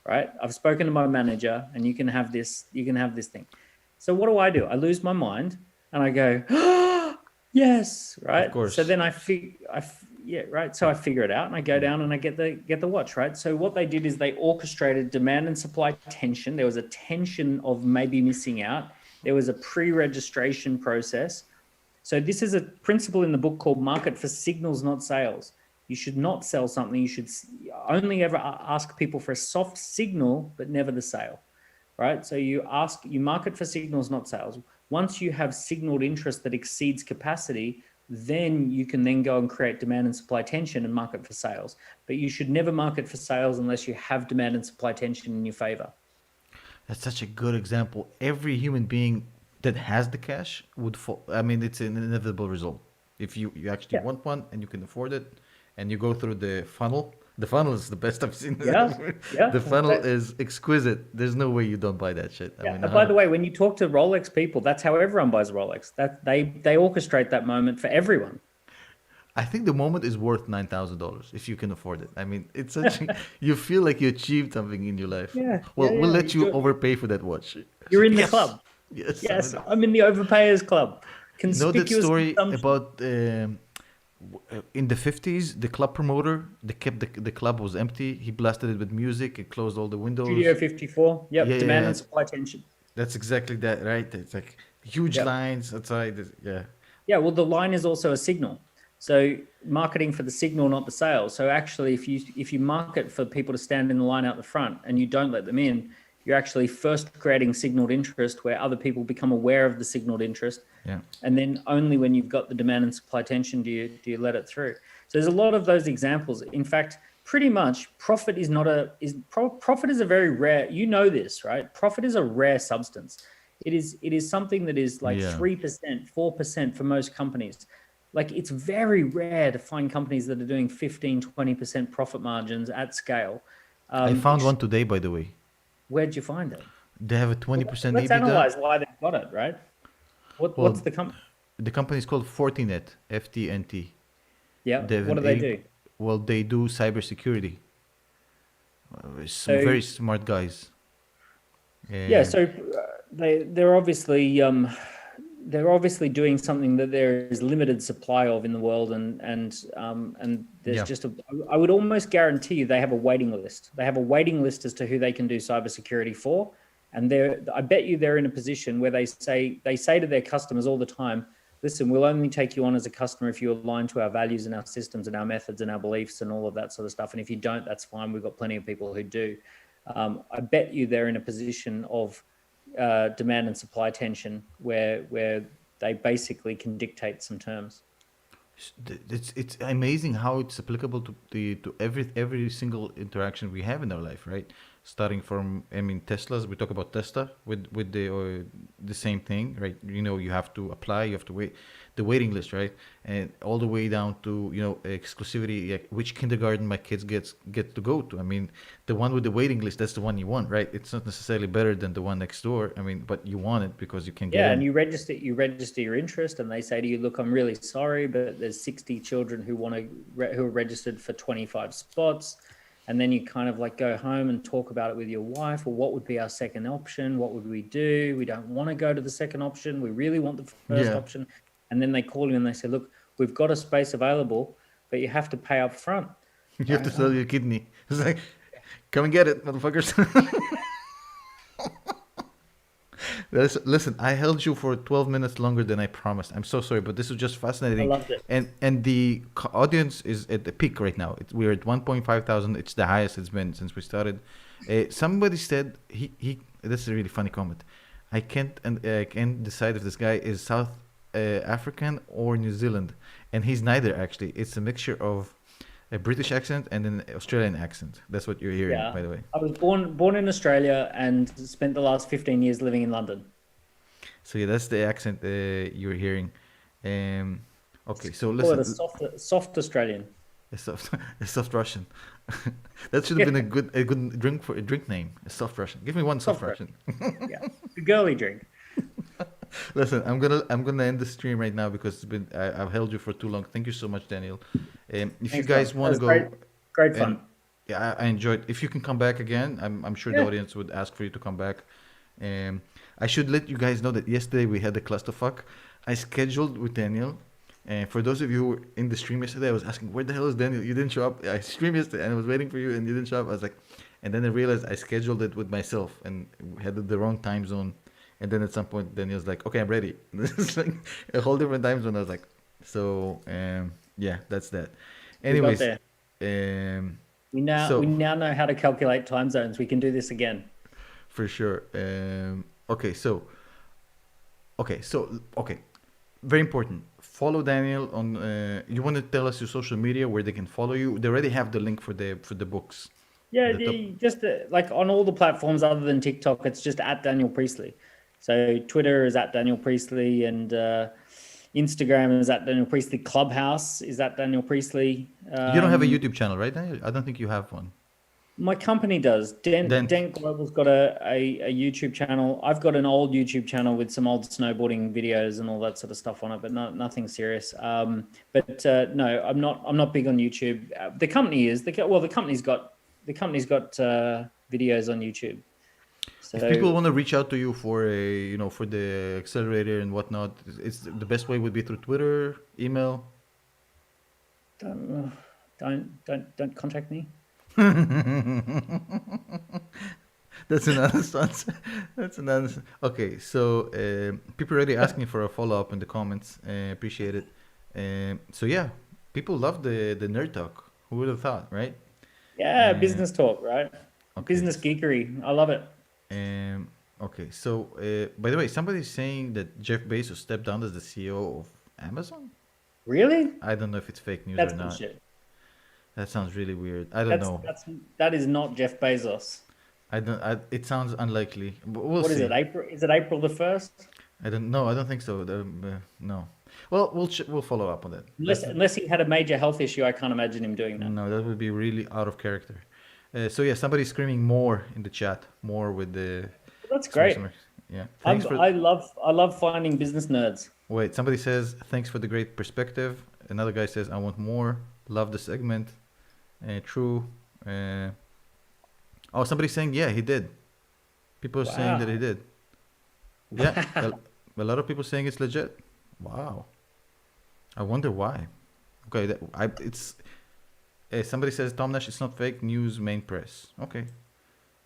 Right? I've spoken to my manager, and you can have this. You can have this thing. So what do? I lose my mind, and I go, oh, yes, right. Of course. So then yeah, right. So I figure it out, and I go down and I get the watch, right. So what they did is they orchestrated demand and supply tension. There was a tension of maybe missing out. There was a pre-registration process. So this is a principle in the book called market for signals, not sales. You should not sell something. You should only ever ask people for a soft signal, but never the sale, right? So you market for signals, not sales. Once you have signaled interest that exceeds capacity, then you can then go and create demand and supply tension and market for sales. But you should never market for sales unless you have demand and supply tension in your favor. That's such a good example. Every human being that has the cash would fall. I mean, it's an inevitable result. If you actually Yeah. want one and you can afford it, and you go through the funnel is the best I've seen. Yeah. The funnel is exquisite. There's no way you don't buy that shit. I Yeah. mean, And by the way, when you talk to Rolex people, that's how everyone buys a Rolex. That they orchestrate that moment for everyone. I think the moment is worth $9,000 if you can afford it. I mean, it's such you feel like you achieved something in your life. Yeah. Well, Yeah, we'll yeah. let you overpay for that watch. You're in the Yes. club. Yes. Yes, I'm in the overpayers club. You know that Conspicuous story consumption. about in the 50s, the club promoter, the club was empty. He blasted it with music. It closed all the windows. Studio 54. Yep. Yeah, Demand yeah. and supply tension. That's exactly that, right? It's like huge Yep. lines outside. Yeah. Yeah. Well, the line is also a signal. So marketing for the signal, not the sale. So actually, if you market for people to stand in the line out the front and you don't let them in, you're actually first creating signaled interest where other people become aware of the signaled interest. Yeah. And then only when you've got the demand and supply tension do you let it through. So there's a lot of those examples. In fact, pretty much profit is not profit is a very rare, you know this, right? Profit is a rare substance. It is something that is like Yeah. 3%, 4% for most companies. Like it's very rare to find companies that are doing 15, 20% profit margins at scale. I found one today, by the way. Where'd you find it? They have a Well, 20% let's EBITDA. analyze why they've got it, right? What's Well, the company? the company is called Fortinet, FTNT. Yeah. They have What an do they 80. do? Well, they do cybersecurity. Some So very smart guys. yeah, Uh, so they're obviously doing something that there is limited supply of in the world, and there's yeah. just I would almost guarantee you they have a waiting list. They have a waiting list as to who they can do cybersecurity for, and I bet you they're in a position where they say to their customers all the time, listen, we'll only take you on as a customer if you align to our values and our systems and our methods and our beliefs and all of that sort of stuff. And if you don't, that's fine. We've got plenty of people who do. I bet you they're in a position of demand and supply tension where they basically can dictate some terms. It's amazing how it's applicable to every single interaction we have in our life, right? Starting from, I mean, Teslas. We talk about Tesla with the same thing, right? You know, you have to apply, you have to wait, the waiting list, right? And all the way down to, you know, exclusivity, like which kindergarten my kids get to go to. I mean, the one with the waiting list, that's the one you want, right? It's not necessarily better than the one next door. I mean, but you want it because you can get Yeah, in. and you register your interest, and they say to you, "Look, I'm really sorry, but there's 60 children who who are registered for 25 spots." And then you kind of like go home and talk about it with your wife. Well, what would be our second option? What would we do? We don't want to go to the second option. We really want the first Yeah. option. And then they call you and they say, "Look, we've got a space available, but you have to pay up front." You have to Right? sell your kidney. It's like, come and get it, motherfuckers. Listen, I held you for 12 minutes longer than I promised. I'm so sorry, but this was just I fascinating. loved it. And the audience is at the peak right now. We're at 1.5 thousand. It's the highest it's been since we started. Somebody said he. This is a really funny comment. I can't decide if this guy is South African or New Zealand, and he's neither actually. It's a mixture of a British accent and an Australian accent. That's what you're hearing, Yeah. by the way. I was born in Australia and spent the last 15 years living in London. So yeah, that's the accent you're hearing. Um, okay, so Call it a listen, soft Australian. a soft, a soft Russian. That should have Yeah, been a good drink for a drink name. A soft Russian. Give me one soft soft Russian. Russian. Yeah. A girly drink. Listen, I'm gonna end the stream right now because I've held you for too long. Thank you so much, Daniel. If you Thanks, man. guys That want to was great. go Great and fun. yeah, I enjoyed. If you can come back again, I'm sure the Yeah. audience would ask for you to come back. I should let you guys know that yesterday we had a clusterfuck. I scheduled with Daniel. And for those of you who were in the stream yesterday, I was asking, where the hell is Daniel? You didn't show up. I streamed yesterday and I was waiting for you and you didn't show up. I was like, and then I realized I scheduled it with myself and had the wrong time zone. And then at some point, Daniel's like, okay, I'm ready. This is like a whole different time zone. I was like, so, yeah, that's that. We got Anyways, there. um, We so now know how to calculate time zones. We can do this again. for sure. Okay, so okay, very important. Follow Daniel on. You want to tell us your social media where they can follow you? They already have the link for the books. Yeah, The top. just like on all the platforms other than TikTok, it's just at Daniel Priestley. So Twitter is at Daniel Priestley, and Instagram is at Daniel Priestley. Clubhouse is at Daniel Priestley. You don't have a YouTube channel, right, Daniel? I don't think you have one. My company does. Dent Dent. Global's got a YouTube channel. I've got an old YouTube channel with some old snowboarding videos and all that sort of stuff on it, but nothing serious. No, I'm not big on YouTube. The company is. The company's got videos on YouTube. So If people want to reach out to you for for the accelerator and whatnot, it's the best way would be through Twitter, email. don't contact me. That's another answer. That's another. Okay, so people already asking for a follow up in the comments. Appreciate it. So yeah, People love the nerd talk. Who would have thought, right? Yeah, Uh, business talk, right? okay. Business geekery. I love it. Um, okay. So, by the way, somebody's saying that Jeff Bezos stepped down as the CEO of Amazon. Really? I don't know if it's fake news or That's not. bullshit. That sounds really weird. I don't That's know. that's that is not Jeff Bezos. I don't. It sounds unlikely. We'll What is it? see. April? Is it April the 1st? I don't. No, I don't think so. No. Well, we'll follow up on that. Unless he had a major health issue, I can't imagine him doing that. No, that would be really out of character. So yeah, somebody's screaming more in the chat. More with the That's some great. some. Yeah. Thanks for. I love finding business nerds. Wait. Somebody says thanks for the great perspective. Another guy says I want more. Love the segment. True. Uh, oh, somebody's saying yeah, he did. People are saying that he Wow. did. Yeah. A lot of people saying it's legit. Wow. I wonder why. Okay, it's somebody says Tom Nash. It's not fake news. Main press. Okay.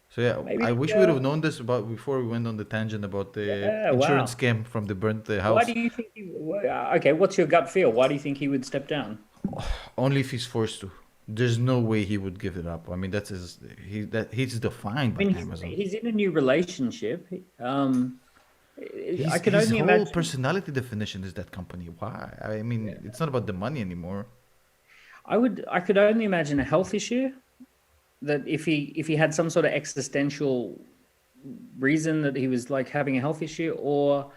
So yeah, I Maybe. wish we would have known this about before we went on the tangent about the Yeah. insurance Wow. scam from the burnt Why house. do you think okay, what's your gut feel? Why do you think he would step down? Only if he's forced to. There's no way he would give it up. I mean, he's defined I by mean, Amazon. he's in a new relationship. I can His only whole imagine. personality definition is that company. Why? I mean, it's not about the money anymore. I could only imagine a health issue that if he had some sort of existential reason that he was like having a health issue, or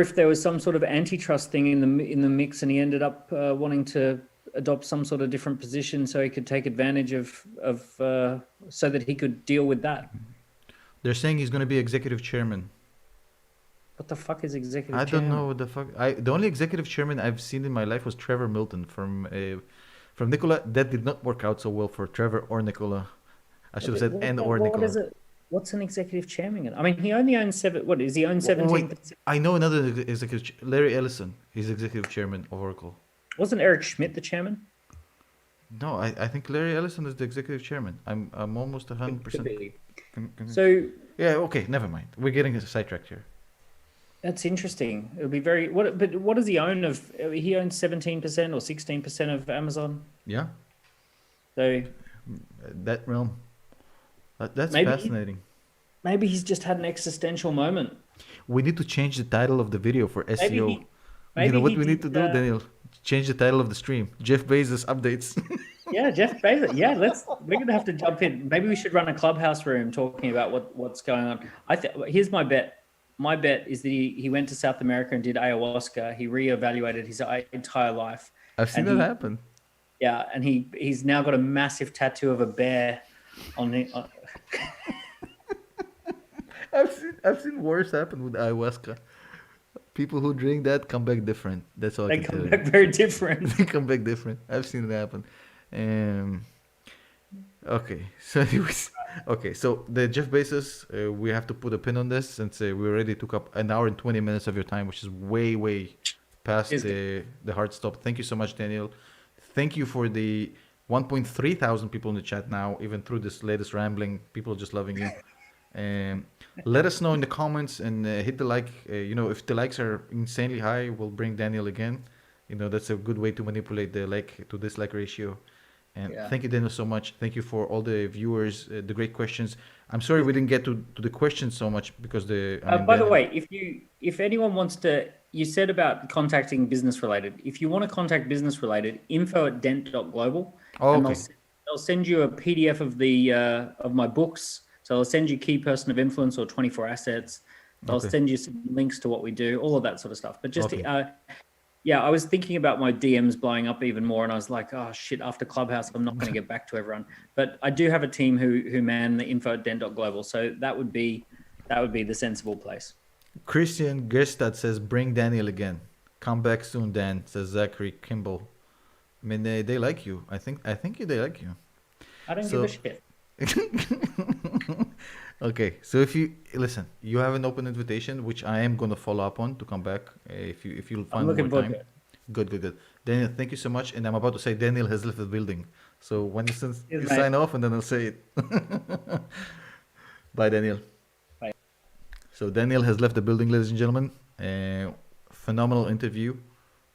if there was some sort of antitrust thing in the mix and he ended up wanting to adopt some sort of different position so he could take advantage of so that he could deal with that. They're saying he's going to be executive chairman. What the fuck is I executive don't know chairman? what the fuck. The only executive chairman I've seen in my life was Trevor Milton from Nicola. That did not work out so well for Trevor or Nicola. I should have said and or What is Nicola. it? What's an executive chairman? I mean, he only owns seven. What is he own Wait, 17%? I know another Larry Ellison. He's executive chairman of Oracle. Wasn't Eric Schmidt the chairman? No, I think Larry Ellison is the executive chairman. I'm almost Could 100%. be. Convinced. So Yeah, okay, never mind. We're getting sidetracked here. that's interesting. It'll be very. But what does he own of? He owns 17% or 16% of Amazon. Yeah, So that realm. That's maybe fascinating. maybe he's just had an existential moment. We need to change the title of the video for Maybe SEO. he You know maybe what he we need to did. do, Daniel? Change the title of the stream. Jeff Bezos updates. Yeah, Jeff Bezos. Yeah, we're gonna have to jump in. Maybe we should run a clubhouse room talking about what's going on. Here's my bet. My bet is that he went to South America and did ayahuasca. He reevaluated his entire life, I've seen and that happen. he's now got a massive tattoo of a bear on it. I've seen worse happen with ayahuasca. People who drink that come back different. That's all I They can come tell you. back very different. They come back different. I've seen it happen. Um, okay, so anyways, okay, so the Jeff Bezos, we have to put a pin on this since we already took up an hour and 20 minutes of your time, which is way past Is the hard stop. Thank you so much, Daniel. Thank you for the 1.3 thousand people in the chat now, even through this latest rambling. People are just loving you. Let us know in the comments and hit the like. If the likes are insanely high, we'll bring Daniel again. That's a good way to manipulate the like to dislike ratio. And Yeah. thank you, Daniel, so much. Thank you for all the viewers, the great questions. I'm sorry we didn't get to the questions so much because By the way, if anyone wants to, you said about contacting business related. If you want to contact business related, info@dent.global, Oh, and okay. they'll send you a PDF of my books. So they'll send you Key Person of Influence or 24 Assets. They'll Okay. send you some links to what we do, all of that sort of stuff. But just Okay. yeah, I was thinking about my DMs blowing up even more, and I was like, oh shit! After Clubhouse, I'm not going to get back to everyone. But I do have a team who man the info@dent.global, so that would be the sensible place. Christian Gerstad says, bring Daniel again. Come back soon, Dan, says Zachary Kimball. I mean, they like you. I think they like you. I don't So- give a shit. Okay, so if you listen, you have an open invitation, which I am gonna follow up on to come back if you'll I'm find looking more forward time. to it. Good. Daniel, thank you so much. And I'm about to say Daniel has left the building. So when you Cheers, sign mate. off, and then I'll say it. Bye, Daniel. Bye. So Daniel has left the building, ladies and gentlemen. Phenomenal interview.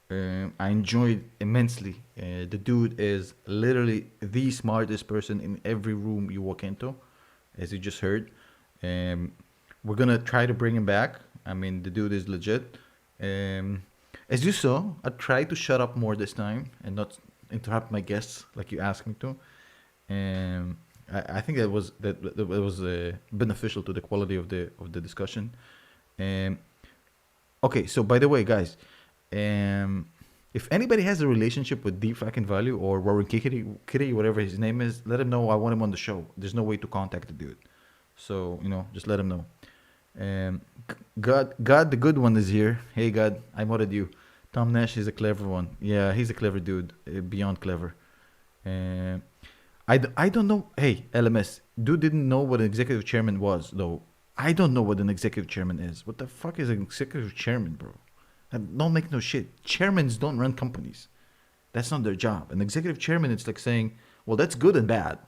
I enjoyed immensely. The dude is literally the smartest person in every room you walk into, as you just heard. Um, we're gonna try to bring him back. I mean, the dude is legit. Um, as you saw, I tried to shut up more this time and not interrupt my guests like you asked me to. I think that was beneficial to the quality of the discussion. Um, okay, so by the way, guys, um, if anybody has a relationship with Deep Fucking Value or Warren Kitty, whatever his name is, let him know I want him on the show. There's no way to contact the dude. So, just let him know. God, the good one is here. Hey, God, I modded you. Tom Nash is a clever one. Yeah, he's a clever dude, beyond clever. Um, I don't know. Hey, LMS, dude didn't know what an executive chairman was, though. I don't know what an executive chairman is. What the fuck is an executive chairman, bro? Don't make no shit. Chairmans don't run companies. That's not their job. An executive chairman, it's like saying, well, that's good and bad.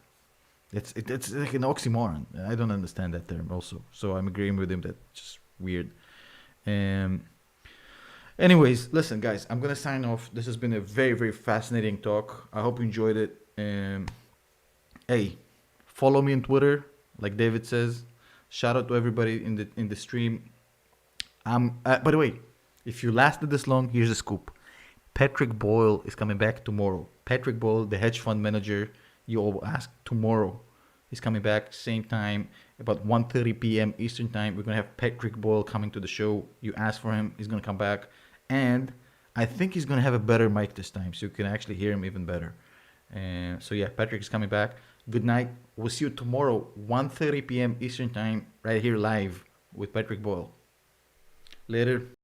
It's like an oxymoron. I don't understand that term also. So I'm agreeing with him. That's just weird. Um. Anyways, listen, guys, I'm gonna sign off. This has been a very, very fascinating talk. I hope you enjoyed it. Hey, follow me on Twitter, like David says. Shout out to everybody in the stream. By the way, if you lasted this long, here's a scoop. Patrick Boyle is coming back tomorrow. Patrick Boyle, the hedge fund manager you all asked tomorrow. He's coming back same time, about 1:30 p.m. Eastern time. We're gonna have Patrick Boyle coming to the show. You asked for him. He's gonna come back, and I think he's gonna have a better mic this time, so you can actually hear him even better. So yeah, Patrick is coming back. Good night. We'll see you tomorrow, 1:30 p.m. Eastern time, right here live with Patrick Boyle. Later.